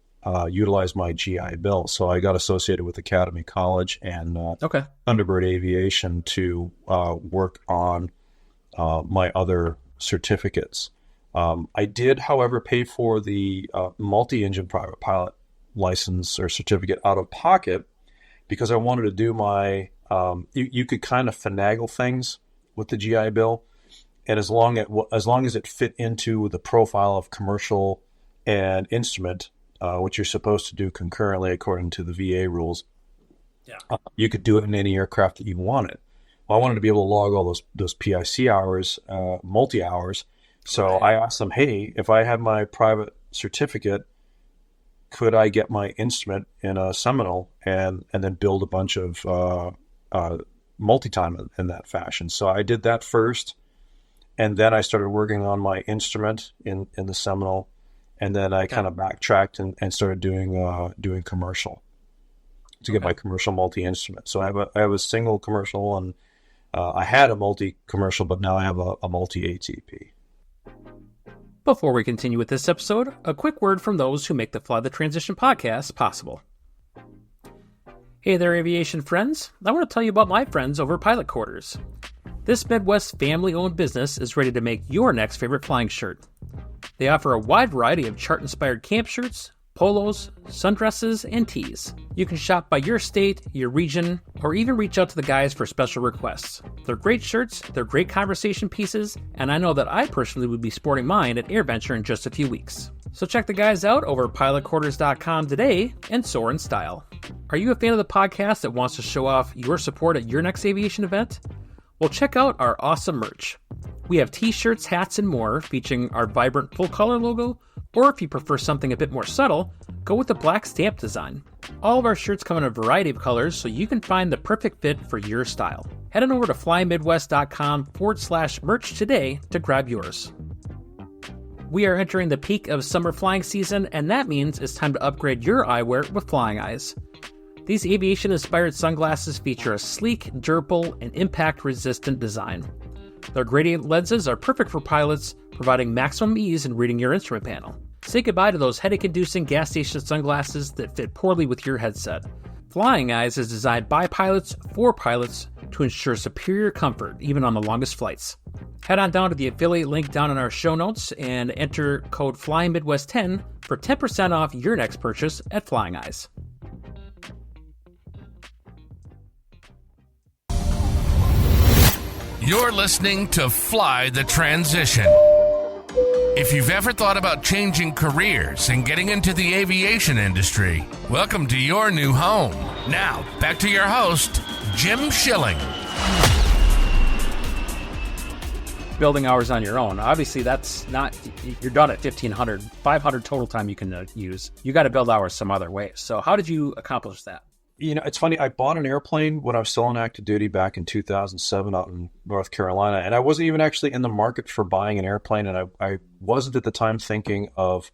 utilize my GI Bill. So I got associated with Academy College and Thunderbird Aviation to work on my other certificates. I did, however, pay for the multi-engine private pilot license or certificate out of pocket because I wanted to do my, you could kind of finagle things with the GI Bill, and as long as it fit into the profile of commercial and instrument, which you're supposed to do concurrently according to the VA rules, you could do it in any aircraft that you wanted. Well, I wanted to be able to log all those PIC hours, multi hours. So I asked them, hey, if I had my private certificate, could I get my instrument in a Seminole and then build a bunch of multi-time in that fashion? So I did that first, and then I started working on my instrument in the Seminole, and then I kind of backtracked and started doing commercial to get my commercial multi-instrument. So I have a single commercial, and I had a multi-commercial, but now I have a multi-ATP. Before we continue with this episode, a quick word from those who make the Fly the Transition podcast possible. Hey there, aviation friends. I want to tell you about my friends over at Pilot Quarters. This Midwest family-owned business is ready to make your next favorite flying shirt. They offer a wide variety of chart-inspired camp shirts, polos, sundresses, and tees. You can shop by your state, your region, or even reach out to the guys for special requests. They're great shirts, they're great conversation pieces, and I know that I personally would be sporting mine at AirVenture in just a few weeks. So check the guys out over at pilotquarters.com today and soar in style. Are you a fan of the podcast that wants to show off your support at your next aviation event? Well, check out our awesome merch. We have t-shirts, hats, and more featuring our vibrant full-color logo, or if you prefer something a bit more subtle, go with the black stamp design. All of our shirts come in a variety of colors, so you can find the perfect fit for your style. Head on over to flymidwest.com/merch today to grab yours. We are entering the peak of summer flying season, and that means it's time to upgrade your eyewear with Flying Eyes. These aviation-inspired sunglasses feature a sleek, durable, and impact-resistant design. Their gradient lenses are perfect for pilots, providing maximum ease in reading your instrument panel. Say goodbye to those headache-inducing gas station sunglasses that fit poorly with your headset. Flying Eyes is designed by pilots for pilots to ensure superior comfort, even on the longest flights. Head on down to the affiliate link down in our show notes and enter code FlyMidwest10 for 10% off your next purchase at Flying Eyes. You're listening to Fly the Transition. If you've ever thought about changing careers and getting into the aviation industry, welcome to your new home. Now, back to your host, Jim Schilling. Building hours on your own. Obviously, that's not, you're done at 1,500, 500 total time you can use. You got to build hours some other way. So how did you accomplish that? It's funny. I bought an airplane when I was still on active duty back in 2007 out in North Carolina. And I wasn't even actually in the market for buying an airplane. And I wasn't at the time thinking of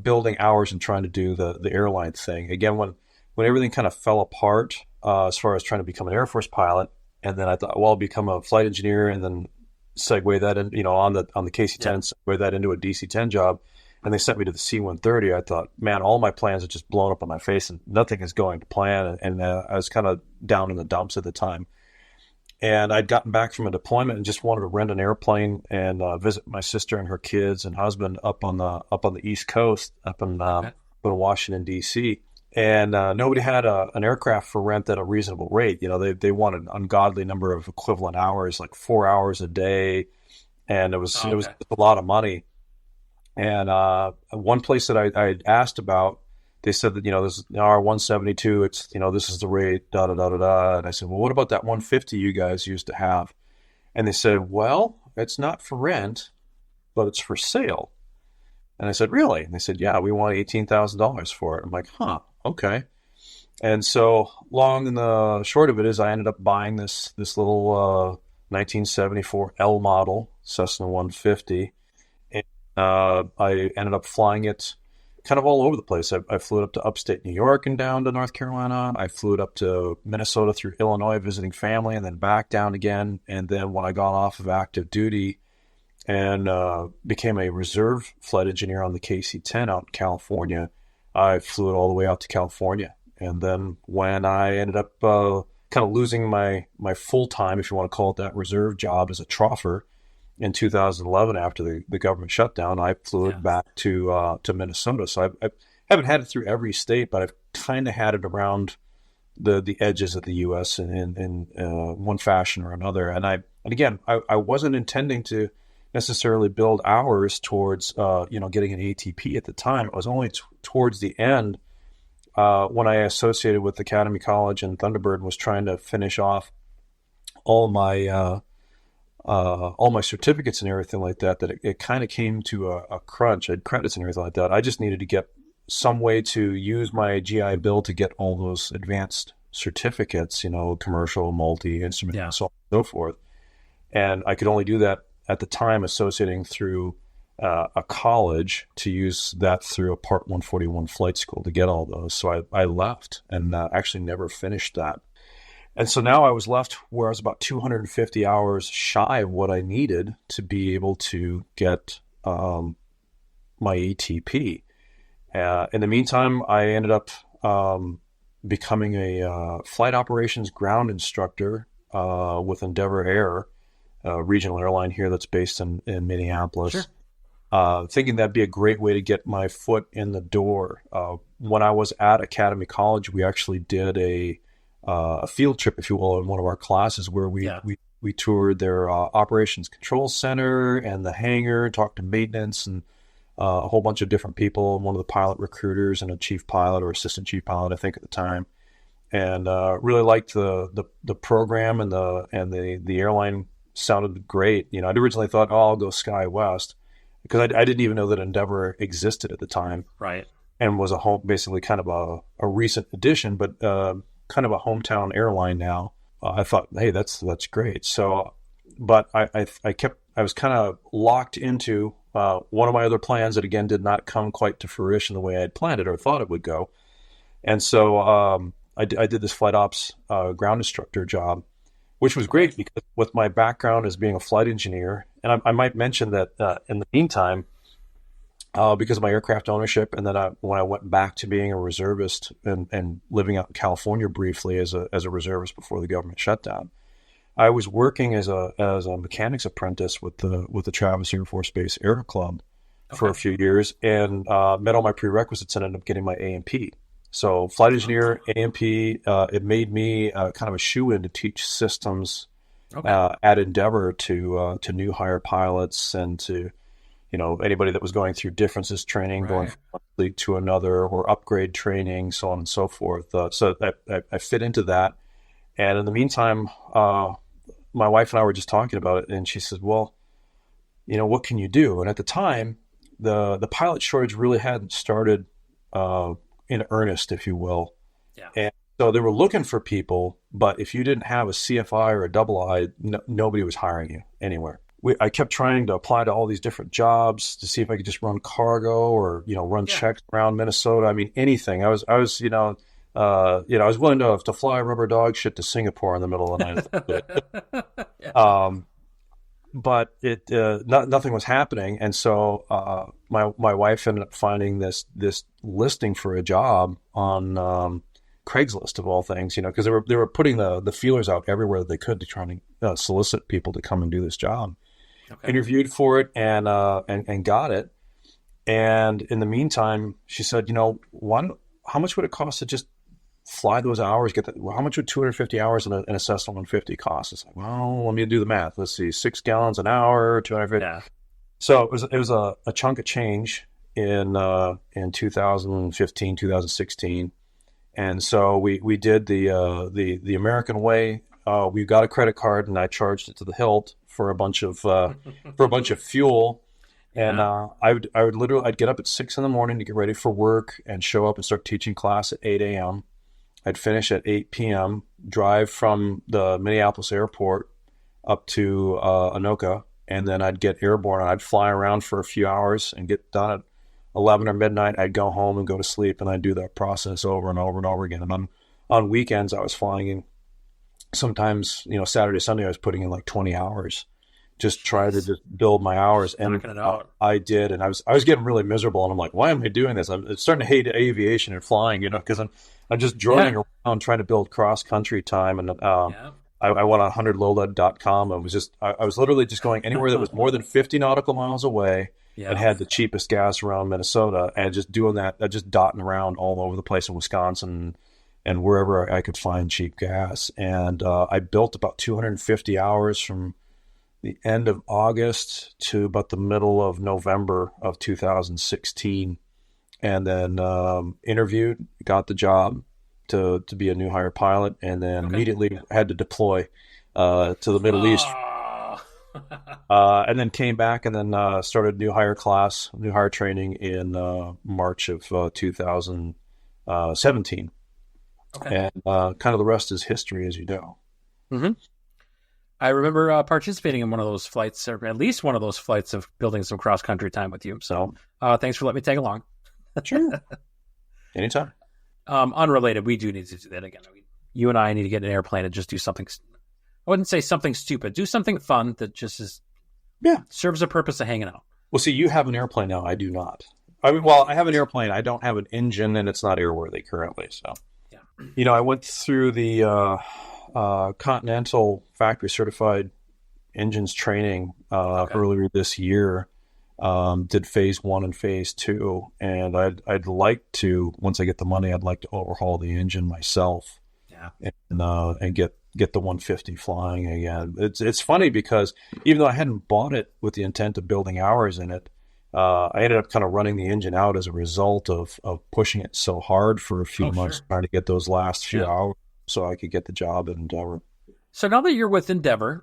building hours and trying to do the airline thing. Again, when everything kind of fell apart as far as trying to become an Air Force pilot. And then I thought, well, I'll become a flight engineer and then segue that in, on the KC-10, segue that into a DC-10 job. And they sent me to the C-130. I thought, man, all my plans are just blown up on my face and nothing is going to plan. And I was kind of down in the dumps at the time. And I'd gotten back from a deployment and just wanted to rent an airplane and visit my sister and her kids and husband up on the East Coast, up in Washington D.C. And nobody had an aircraft for rent at a reasonable rate. They wanted an ungodly number of equivalent hours, like 4 hours a day, and it was a lot of money. And one place that I asked about, they said that this is R172. It's this is the rate, da da da da da. And I said, well, what about that 150 you guys used to have? And they said, well, it's not for rent, but it's for sale. And I said, really? And they said, yeah, we want $18,000 for it. I'm like, huh, okay. And so long and the short of it is, I ended up buying this little 1974 L model Cessna 150. I ended up flying it kind of all over the place. I flew it up to upstate New York and down to North Carolina. I flew it up to Minnesota through Illinois visiting family and then back down again. And then when I got off of active duty and became a reserve flight engineer on the KC-10 out in California, I flew it all the way out to California. And then when I ended up kind of losing my full-time, if you want to call it that, reserve job as a troffer, in 2011, after the government shutdown, I flew it back to Minnesota. So I haven't had it through every state, but I've kind of had it around the edges of the U.S. in one fashion or another. And again, I wasn't intending to necessarily build hours towards getting an ATP at the time. It was only towards the end when I associated with Academy College and Thunderbird and was trying to finish off all my certificates and everything like that, it kind of came to a crunch. I had credits and everything like that. I just needed to get some way to use my GI Bill to get all those advanced certificates, commercial, multi, instrument, and so on and so forth. And I could only do that at the time associating through a college, to use that through a Part 141 flight school to get all those. So I left and actually never finished that. And so now I was left where I was about 250 hours shy of what I needed to be able to get my ATP. In the meantime, I ended up becoming a flight operations ground instructor with Endeavor Air, a regional airline here that's based in Minneapolis. Sure. Thinking that'd be a great way to get my foot in the door. When I was at Academy College, we actually did a field trip, if you will, in one of our classes where we toured their operations control center and the hangar, talked to maintenance and a whole bunch of different people, one of the pilot recruiters and a chief pilot or assistant chief pilot, I think, at the time, and really liked the program, and the airline sounded great. I'd originally thought, I'll go SkyWest, because I didn't even know that Endeavor existed at the time, right? And was basically kind of a recent addition, but kind of a hometown airline now. I thought, hey, that's great. So, but I was kind of locked into one of my other plans that, again, did not come quite to fruition the way I had planned it or thought it would go. And so I did this flight ops ground instructor job, which was great because with my background as being a flight engineer, and I might mention that in the meantime, because of my aircraft ownership, and then when I went back to being a reservist and living out in California briefly as a reservist before the government shutdown, I was working as a mechanics apprentice with the Travis Air Force Base Air Club for a few years, and met all my prerequisites and ended up getting my A&P. So flight engineer, A&P, it made me kind of a shoe-in to teach systems at Endeavor to new hire pilots and to anybody that was going through differences training, going from one league to another, or upgrade training, so on and so forth. So I fit into that. And in the meantime, my wife and I were just talking about it, and she said, well, what can you do? And at the time, the pilot shortage really hadn't started in earnest, if you will. Yeah. And so they were looking for people, but if you didn't have a CFI or a double I, nobody was hiring you anywhere. I kept trying to apply to all these different jobs to see if I could just run cargo or run checks around Minnesota. I mean, anything. I was I was willing to fly rubber dog shit to Singapore in the middle of the night. But nothing was happening, and so my wife ended up finding this listing for a job on Craigslist of all things, because they were putting the feelers out everywhere that they could to try to solicit people to come and do this job. Okay. Interviewed for it and got it. And in the meantime, she said, how much would it cost to just fly those hours? How much would 250 hours in a Cessna 150 cost? It's like, well, let me do the math. Let's see, 6 gallons an hour, 250. Yeah. So it was a chunk of change in 2015, 2016. And so we did the American way. We got a credit card, and I charged it to the hilt for a bunch of fuel. And I'd get up at 6 a.m. to get ready for work and show up and start teaching class at 8 a.m. I'd finish at 8 p.m., drive from the Minneapolis airport up to Anoka, and then I'd get airborne. And I'd fly around for a few hours and get done at 11 or midnight. I'd go home and go to sleep, and I'd do that process over and over and over again. And on weekends, I was flying in. Sometimes, Saturday, Sunday, I was putting in like 20 hours, just try to just build my hours. And I did, and I was getting really miserable. And I'm like, why am I doing this? I'm starting to hate aviation and flying, because I'm just droning around trying to build cross country time. And I went on 100lowlead.com. I was literally just going anywhere that was more than 50 nautical miles away and had the cheapest gas around Minnesota, and just doing that, just dotting around all over the place in Wisconsin and wherever I could find cheap gas. And I built about 250 hours from the end of August to about the middle of November of 2016, and then interviewed, got the job to be a new hire pilot, and then immediately had to deploy to the Middle East. And then came back and then started new hire training in March of 2017. And kind of the rest is history, as you know. Mm-hmm. I remember participating in one of those flights, or at least one of those flights of building some cross-country time with you. So thanks for letting me tag along. Sure. Anytime. Unrelated, we do need to do that again. You and I need to get an airplane and just do something. I wouldn't say something stupid. Do something fun that just serves a purpose of hanging out. Well, see, you have an airplane now. I do not. I have an airplane. I don't have an engine, and it's not airworthy currently. So, I went through the Continental factory certified engines training earlier this year. Did phase 1 and phase 2, and I'd like to, once I get the money, I'd like to overhaul the engine myself. And get the 150 flying again. It's funny because even though I hadn't bought it with the intent of building hours in it, I ended up kind of running the engine out as a result of pushing it so hard for a few months, trying to get those last few hours so I could get the job at Endeavor. So now that you're with Endeavor,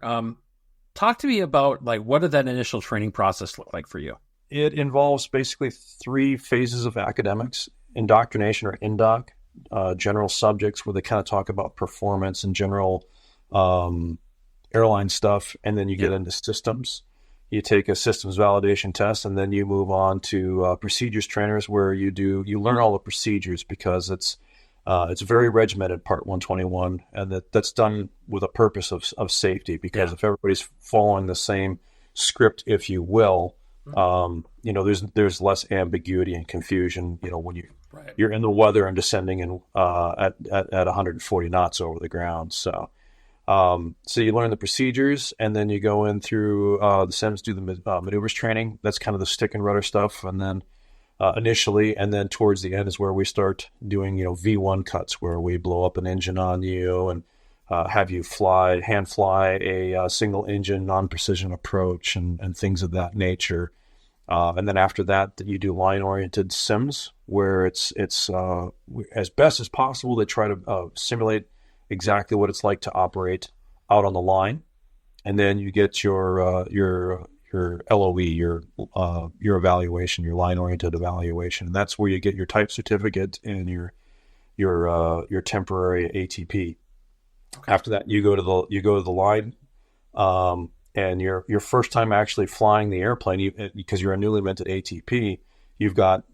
talk to me about what did that initial training process look like for you? It involves basically 3 phases of academics: indoctrination or indoc, general subjects where they kind of talk about performance and general airline stuff, and then you get into systems. You take a systems validation test, and then you move on to procedures trainers, where you learn all the procedures, because it's very regimented, Part 121, and that's done with a purpose of safety, because if everybody's following the same script, if you will, there's less ambiguity and confusion, when you're in the weather and descending at 140 knots over the ground. So you learn the procedures, and then you go in through the SIMs, do the maneuvers training. That's kind of the stick and rudder stuff. And then initially, and then towards the end is where we start doing, V1 cuts, where we blow up an engine on you and have you hand fly a single engine non-precision approach and things of that nature. And then after that, you do line-oriented sims, where it's as best as possible, they try to simulate exactly what it's like to operate out on the line. And then you get your LOE, your evaluation, your line-oriented evaluation, and that's where you get your type certificate and your temporary ATP. After that, you go to the line, and your first time actually flying the airplane, because you're a newly minted ATP, you've got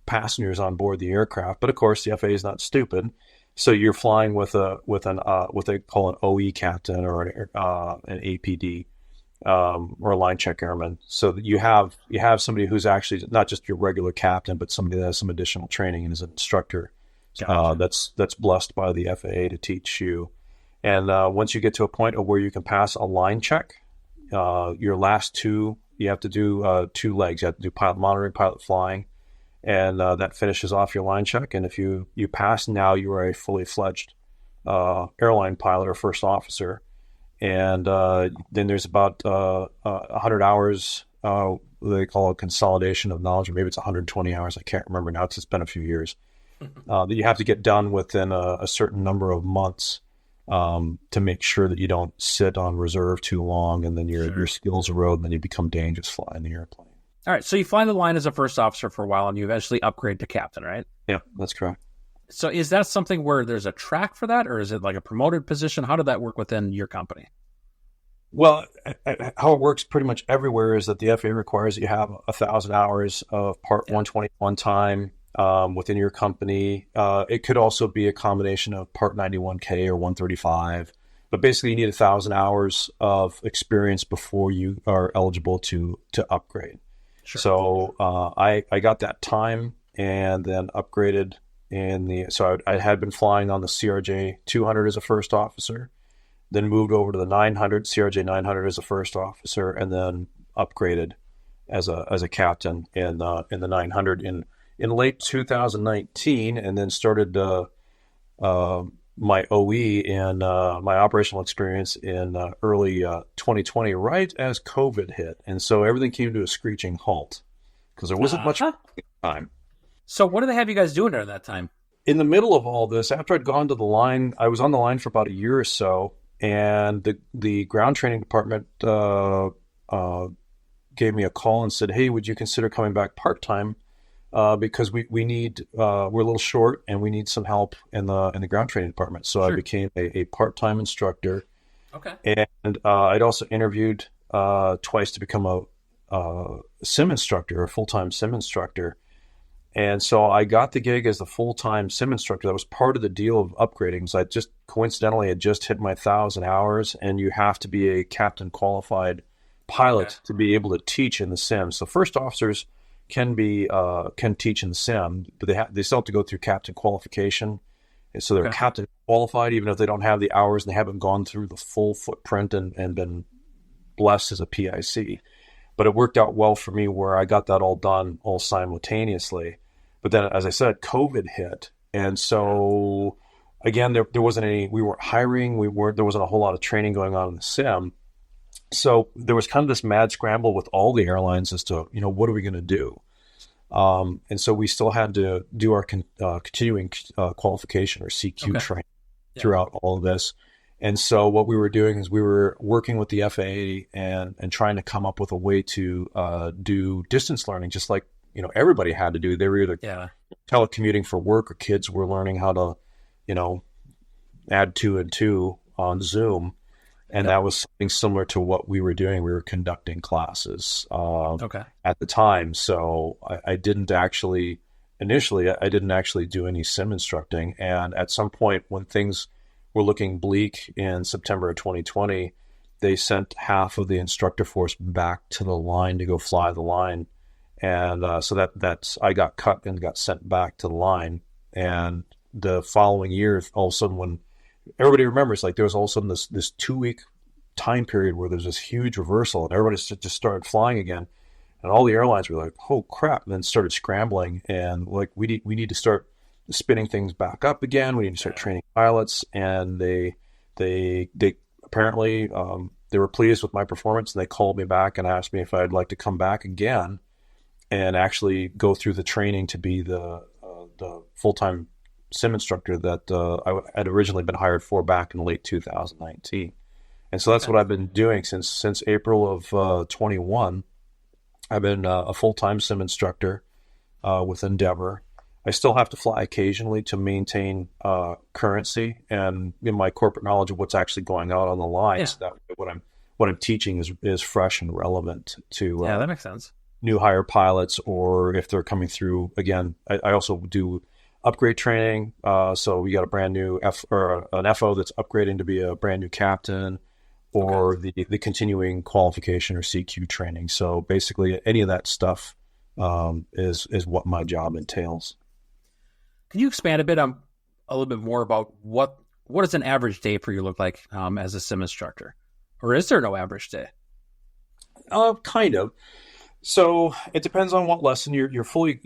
passengers on board the aircraft. But of course, the FAA is not stupid, so you're flying with what they call an OE captain or an APD. Or a line check airman, so that you have somebody who's actually not just your regular captain, but somebody that has some additional training and is an instructor Gotcha. That's blessed by the FAA to teach you. And once you get to a point of where you can pass a line check, your last two, you have to do 2 legs. You have to do pilot monitoring, pilot flying, and that finishes off your line check. And if you pass, now you are a fully fledged airline pilot or first officer. And then there's about 100 hours. They call it consolidation of knowledge, or maybe it's 120 hours. I can't remember now. It's been a few years. That you have to get done within a certain number of months to make sure that you don't sit on reserve too long, and then your skills erode, and then you become dangerous flying the airplane. All right, so you fly the line as a first officer for a while, and you eventually upgrade to captain, right? Yeah, that's correct. So is that something where there's a track for that, or is it like a promoted position? How did that work within your company? Well, how it works pretty much everywhere is that the FAA requires that you have 1,000 hours of Part 121 time within your company. It could also be a combination of Part 91K or 135, but basically you need 1,000 hours of experience before you are eligible to upgrade. Sure. So I got that time and then upgraded so I had been flying on the CRJ 200 as a first officer, then moved over to the 900, CRJ 900 as a first officer, and then upgraded as a captain in the 900 in late 2019, and then started my OE and my operational experience in early 2020, right as COVID hit. And so everything came to a screeching halt because there wasn't much time. So what did they have you guys doing during that time? In the middle of all this, after I'd gone to the line, I was on the line for about a year or so, and the ground training department gave me a call and said, "Hey, would you consider coming back part-time? Because we need we're a little short and we need some help in the ground training department." So I became a part-time instructor. Okay. And I'd also interviewed twice to become a sim instructor, a full-time sim instructor. And so I got the gig as the full-time sim instructor. That was part of the deal of upgrading. So I just coincidentally had just hit my 1,000 hours, and you have to be a captain qualified pilot to be able to teach in the sim. So first officers can teach in the sim, but they still have to go through captain qualification. And so they're captain qualified, even if they don't have the hours and they haven't gone through the full footprint and been blessed as a PIC. But it worked out well for me where I got that all done all simultaneously. But then, as I said, COVID hit. And so, again, there wasn't we weren't hiring. There wasn't a whole lot of training going on in the sim. So there was kind of this mad scramble with all the airlines as to, what are we going to do? And so we still had to do our continuing qualification or CQ training throughout all of this. And so what we were doing is we were working with the FAA and trying to come up with a way to do distance learning, just like, everybody had to do. They were either telecommuting for work, or kids were learning how to, add 2 and 2 on Zoom. And that was something similar to what we were doing. We were conducting classes at the time. So I didn't actually do any sim instructing. And at some point when things were looking bleak in September of 2020, they sent half of the instructor force back to the line to go fly the line. And so I got cut and got sent back to the line. And the following year, all of a sudden, when everybody remembers, like, there was all of a sudden this 2-week time period where there's this huge reversal and everybody just started flying again. And all the airlines were like, oh crap, and then started scrambling. And like, we need to start spinning things back up again. We need to start training pilots. And they apparently, they were pleased with my performance, and they called me back and asked me if I'd like to come back again and actually go through the training to be the full-time sim instructor that I had originally been hired for back in late 2019. And so that's what I've been doing since April of 21. I've been a full-time sim instructor with Endeavor. I still have to fly occasionally to maintain currency and my corporate knowledge of what's actually going on the line. So that what I'm teaching is fresh and relevant to that makes sense. New hire pilots, or if they're coming through. Again, I also do upgrade training. So we got a brand new an FO that's upgrading to be a brand new captain, or the continuing qualification or CQ training. So basically, any of that stuff is what my job entails. Can you expand a bit on a little bit more about what does an average day for you look like as a sim instructor, or is there no average day? Kind of. So it depends on what lesson you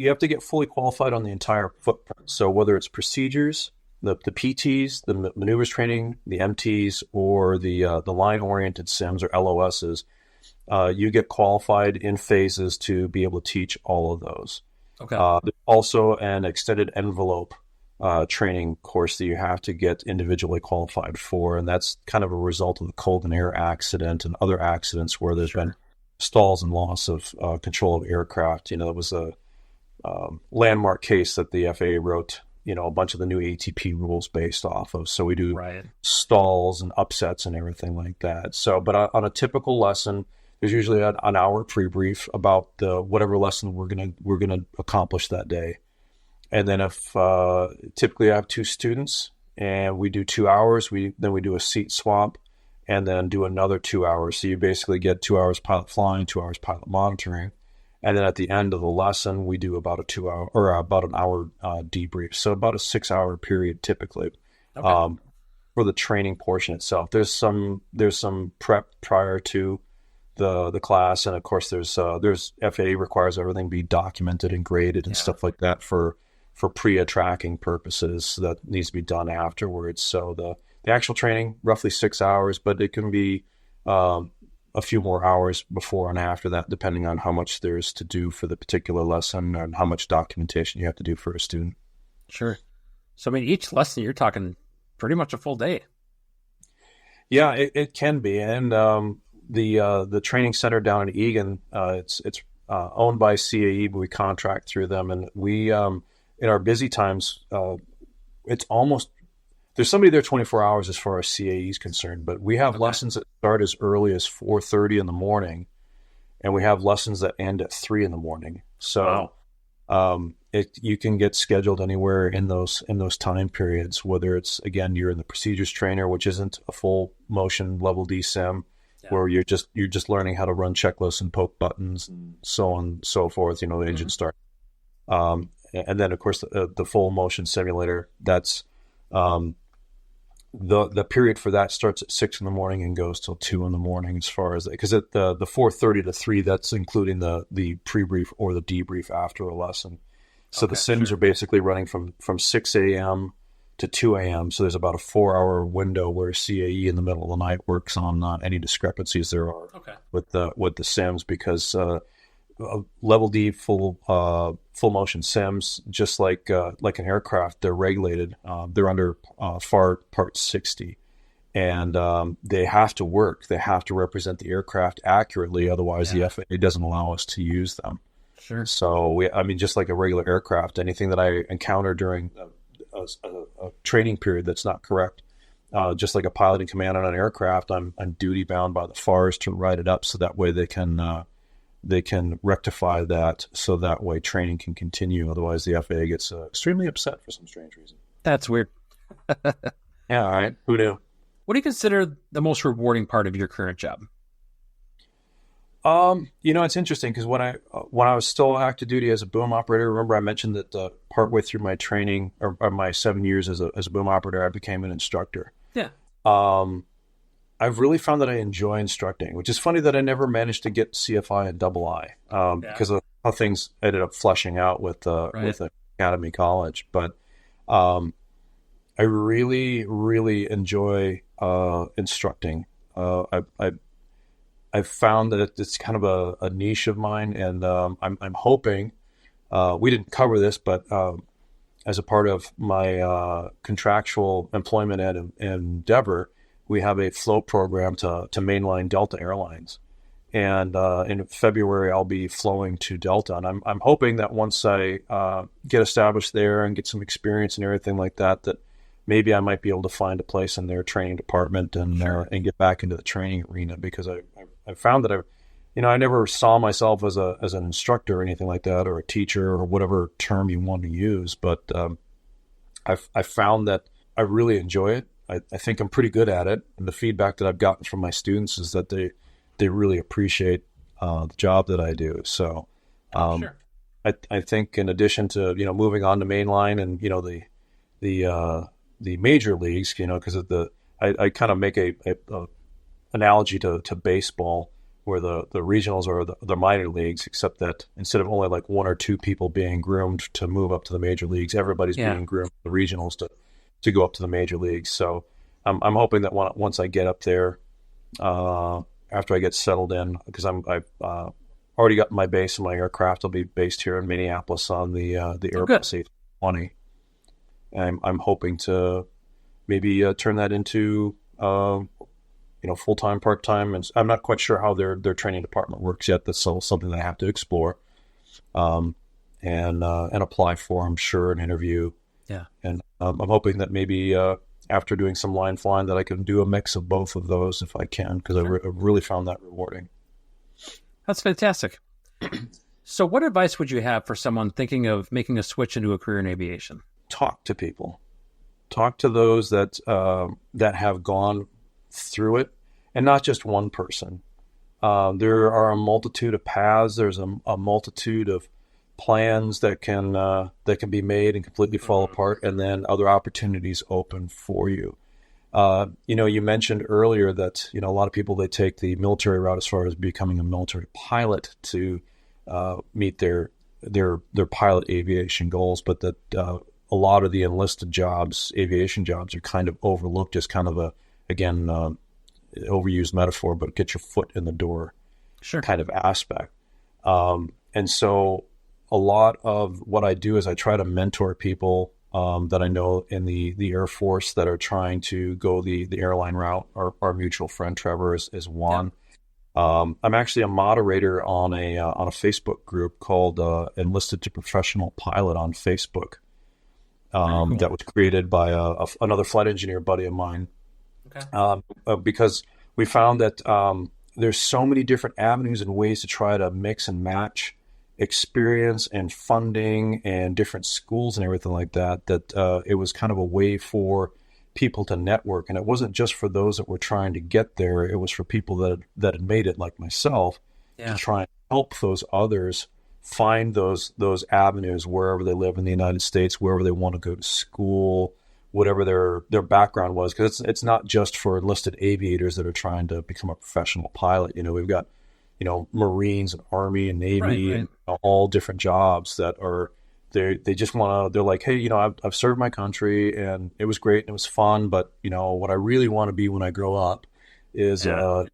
have to get fully qualified on the entire footprint. So whether it's procedures, the PTs, the maneuvers training, the MTs, or the line oriented sims or LOSs, you get qualified in phases to be able to teach all of those. Okay. There's also an extended envelope training course that you have to get individually qualified for, and that's kind of a result of the Colgan Air accident and other accidents where there's been stalls and loss of control of aircraft. It was a landmark case that the FAA wrote, a bunch of the new ATP rules based off of. So we do stalls and upsets and everything like that. So, but on a typical lesson, there's usually an hour pre-brief about whatever lesson we're gonna accomplish that day. And then if typically I have 2 students and we do 2 hours, then we do a seat swap and then do another 2 hours. So you basically get 2 hours pilot flying, 2 hours pilot monitoring. And then at the end of the lesson, we do about about an hour debrief. So about a 6-hour period typically for the training portion itself. There's some prep prior to the class, and of course there's FAA requires everything be documented and graded and stuff like that for PREA tracking purposes. That needs to be done afterwards. So the actual training roughly 6 hours, but it can be a few more hours before and after that, depending on how much there's to do for the particular lesson and how much documentation you have to do for a student. Sure. So, I mean, each lesson you're talking pretty much a full day. Yeah, it can be. And the training center down in Egan, it's owned by CAE, but we contract through them. And we, in our busy times, it's almost, there's somebody there 24 hours as far as CAE is concerned, but we have lessons that start as early as 4:30 in the morning, and we have lessons that end at 3 in the morning. So you can get scheduled anywhere in those time periods, whether it's, again, you're in the procedures trainer, which isn't a full motion level D sim, where you're just learning how to run checklists and poke buttons and so on and so forth, the engine start. And then, of course, the full motion simulator, that's the period for that starts at 6 in the morning and goes till 2 in the morning, as far as because at the 4:30 to 3, that's including the pre-brief or the debrief after a lesson. So the sims are basically running from 6 a.m. to 2 a.m. So there's about a 4-hour window where CAE in the middle of the night works on any discrepancies there are with the sims, because level D full motion sims, just like an aircraft, they're regulated. They're under FAR Part 60, and they have to work. They have to represent the aircraft accurately, otherwise the FAA doesn't allow us to use them. Sure. So just like a regular aircraft, anything that I encounter during a training period that's not correct, just like a piloting command on an aircraft, I'm duty bound by the FARs to write it up so that way they can rectify that, so that way training can continue. Otherwise, the FAA gets extremely upset for some strange reason. That's weird. Yeah, all right. Who knew? What do you consider the most rewarding part of your current job? It's interesting because when I was still active duty as a boom operator, remember I mentioned that partway through my training or my 7 years as a boom operator, I became an instructor. Yeah. I've really found that I enjoy instructing, which is funny that I never managed to get CFI and double I because of how things ended up fleshing out with Academy College. But I really, really enjoy instructing. I've found that it's kind of a niche of mine, and I'm hoping we didn't cover this, but as a part of my contractual employment at Endeavor, we have a float program to mainline Delta Airlines, and in February I'll be flowing to Delta, and I'm hoping that once I get established there and get some experience and everything like that, that maybe I might be able to find a place in their training department and get back into the training arena, because I found that I never saw myself as an instructor or anything like that, or a teacher, or whatever term you want to use, but I found that I really enjoy it. I think I'm pretty good at it, and the feedback that I've gotten from my students is that they really appreciate the job that I do. So I think in addition to, moving on to mainline and, the major leagues, because of I kind of make a analogy to baseball, where the regionals are the minor leagues, except that instead of only like one or two people being groomed to move up to the major leagues, everybody's Yeah. being groomed to the regionals to go up to the major leagues. So I'm hoping that once I get up there, after I get settled in, because I've already got my base in my aircraft. I'll be based here in Minneapolis on the Oh, good. Airbus A20. And I'm hoping to maybe turn that into full time, part time, and I'm not quite sure how their training department works yet. That's still something that I have to explore, and apply for, I'm sure, an interview. Yeah. And I'm hoping that maybe after doing some line flying, that I can do a mix of both of those if I can, because I really found that rewarding. That's fantastic. So what advice would you have for someone thinking of making a switch into a career in aviation? Talk to people. Talk to those that have gone through it, and not just one person. There are a multitude of paths. There's a multitude of plans that can be made and completely fall apart, and then other opportunities open for you. You mentioned earlier that a lot of people, they take the military route as far as becoming a military pilot to meet their pilot aviation goals, but that a lot of the enlisted jobs, aviation jobs, are kind of overlooked as kind of a, again, overused metaphor, but get your foot in the door kind of aspect. And so a lot of what I do is I try to mentor people that I know in the Air Force that are trying to go the airline route. Our mutual friend Trevor is one. I'm actually a moderator on a Facebook group called Enlisted to Professional Pilot on Facebook. That was created by another flight engineer buddy of mine. Because we found that there's so many different avenues and ways to try to mix and match experience and funding and different schools and everything like that, that it was kind of a way for people to network. And it wasn't just for those that were trying to get there. It was for people that had made it, like myself, to try and help those others find those avenues wherever they live in the United States, wherever they want to go to school, whatever their background was. Because it's not just for enlisted aviators that are trying to become a professional pilot. We've got Marines and Army and Navy and all different jobs that are they just want to, they're like, hey, I've served my country and it was great and it was fun, but what I really want to be when I grow up is a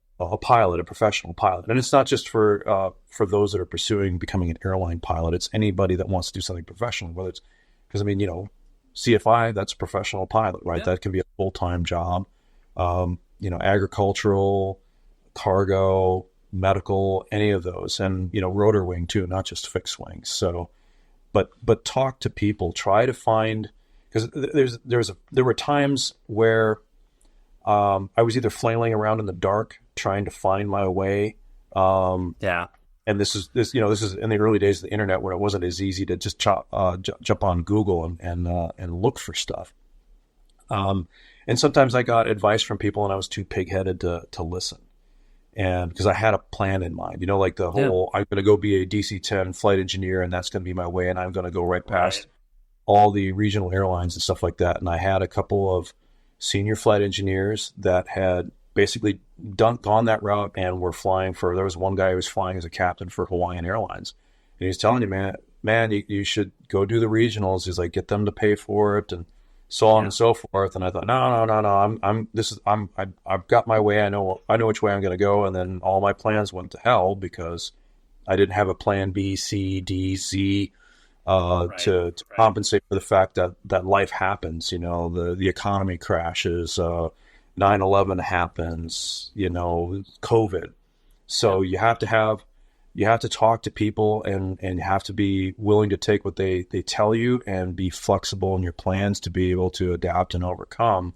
pilot, a professional pilot. And it's not just for those that are pursuing becoming an airline pilot. It's anybody that wants to do something professional, whether it's, because CFI, that's a professional pilot, right? That can be a full-time job. Agricultural, cargo, medical, any of those, and rotor wing too, not just fixed wing. So, but talk to people, try to find, because there were times where I was either flailing around in the dark trying to find my way. And this is in the early days of the internet, where it wasn't as easy to just jump on Google and look for stuff. And sometimes I got advice from people and I was too pigheaded to listen. And because I had a plan in mind, like the whole, I'm going to go be a DC-10 flight engineer and that's going to be my way. And I'm going to go right past all the regional airlines and stuff like that. And I had a couple of senior flight engineers that had basically gone that route and were flying there was one guy who was flying as a captain for Hawaiian Airlines. And he's telling you, man, you should go do the regionals. He's like, get them to pay for it and so on and so forth. And I thought, no, I've got my way. I know which way I'm going to go. And then all my plans went to hell because I didn't have a plan B, C, D, Z, to compensate for the fact that life happens. The economy crashes, 9/11 happens, COVID. So you have to talk to people and you have to be willing to take what they tell you and be flexible in your plans to be able to adapt and overcome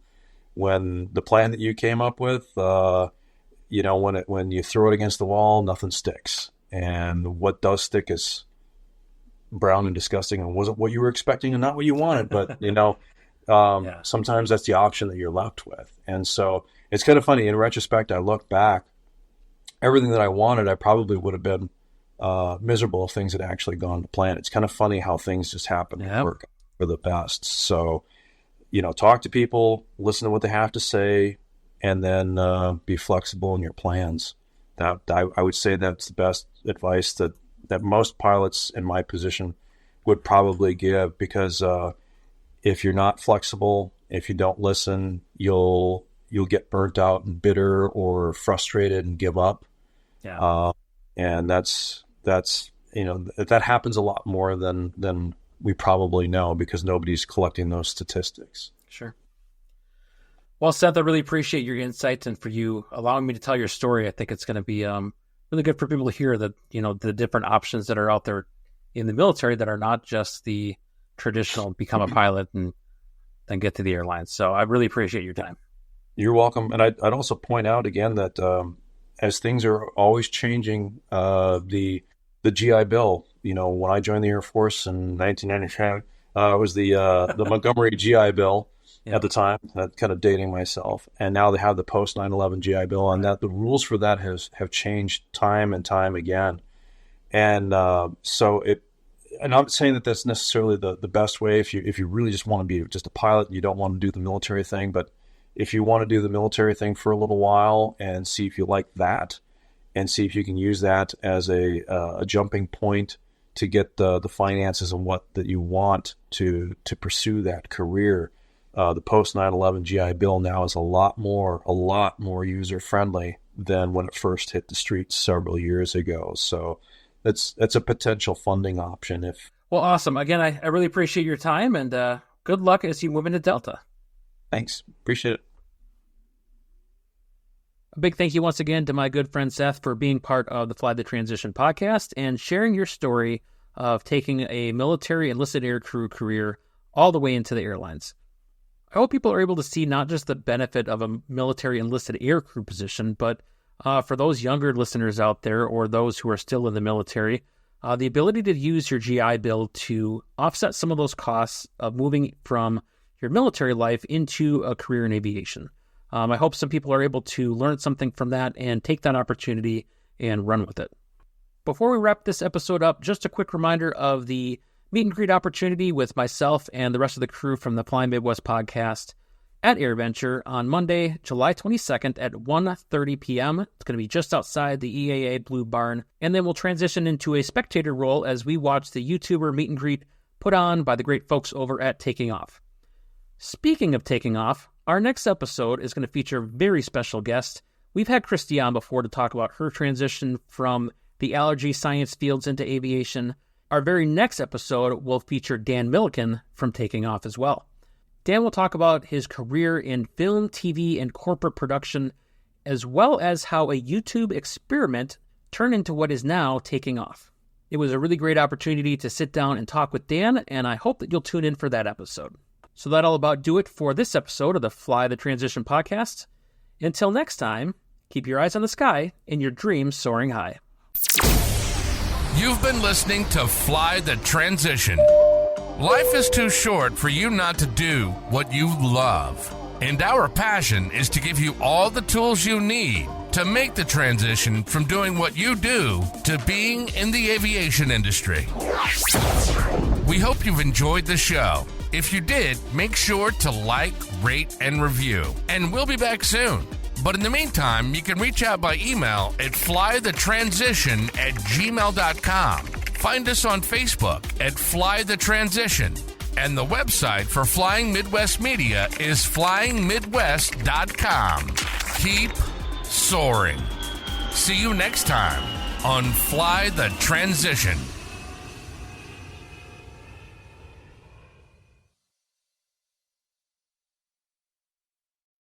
when the plan that you came up with, when you throw it against the wall, nothing sticks. And what does stick is brown and disgusting and wasn't what you were expecting and not what you wanted. But, sometimes that's the option that you're left with. And so it's kind of funny. In retrospect, I look back, everything that I wanted, I probably would have been miserable if things had actually gone to plan. It's kind of funny how things just happen to work for the best. So, talk to people, listen to what they have to say, and then be flexible in your plans. That I would say that's the best advice that most pilots in my position would probably give, because if you're not flexible, if you don't listen, you'll get burnt out and bitter or frustrated and give up. Yeah. And that happens a lot more than we probably know, because nobody's collecting those statistics. Sure. Well, Seth, I really appreciate your insights and for you allowing me to tell your story. I think it's going to be really good for people to hear that, the different options that are out there in the military that are not just the traditional become a pilot and then get to the airlines. So I really appreciate your time. You're welcome. And I'd also point out again that as things are always changing, the GI Bill, when I joined the Air Force in 1997, it was the Montgomery GI Bill at the time, kind of dating myself. And now they have the post 9/11 GI Bill, and that the rules for that have changed time and time again. And and I'm not saying that that's necessarily the best way if you really just want to be just a pilot and you don't want to do the military thing. But if you want to do the military thing for a little while and see if you like that, and see if you can use that as a jumping point to get the finances and what that you want to pursue that career, the post 9/11 GI Bill now is a lot more user friendly than when it first hit the streets several years ago. So that's a potential funding option. Well, awesome. Again, I really appreciate your time, and good luck as you move into Delta. Thanks. Appreciate it. A big thank you once again to my good friend Seth for being part of the Fly the Transition podcast and sharing your story of taking a military enlisted aircrew career all the way into the airlines. I hope people are able to see not just the benefit of a military enlisted aircrew position, but for those younger listeners out there or those who are still in the military, the ability to use your GI Bill to offset some of those costs of moving from your military life into a career in aviation. I hope some people are able to learn something from that and take that opportunity and run with it. Before we wrap this episode up, just a quick reminder of the meet and greet opportunity with myself and the rest of the crew from the Fly Midwest podcast at AirVenture on Monday, July 22nd at 1:30 p.m. It's going to be just outside the EAA Blue Barn, and then we'll transition into a spectator role as we watch the YouTuber meet and greet put on by the great folks over at Taking Off. Speaking of Taking Off, our next episode is going to feature a very special guest. We've had Christy on before to talk about her transition from the allergy science fields into aviation. Our very next episode will feature Dan Milliken from Taking Off as well. Dan will talk about his career in film, TV, and corporate production, as well as how a YouTube experiment turned into what is now Taking Off. It was a really great opportunity to sit down and talk with Dan, and I hope that you'll tune in for that episode. So that'll about do it for this episode of the Fly the Transition podcast. Until next time, keep your eyes on the sky and your dreams soaring high. You've been listening to Fly the Transition. Life is too short for you not to do what you love. And our passion is to give you all the tools you need to make the transition from doing what you do to being in the aviation industry. We hope you've enjoyed the show. If you did, make sure to like, rate, and review. And we'll be back soon. But in the meantime, you can reach out by email at flythetransition@gmail.com. Find us on Facebook at Fly the Transition. And the website for Flying Midwest Media is flyingmidwest.com. Keep soaring. See you next time on Fly the Transition.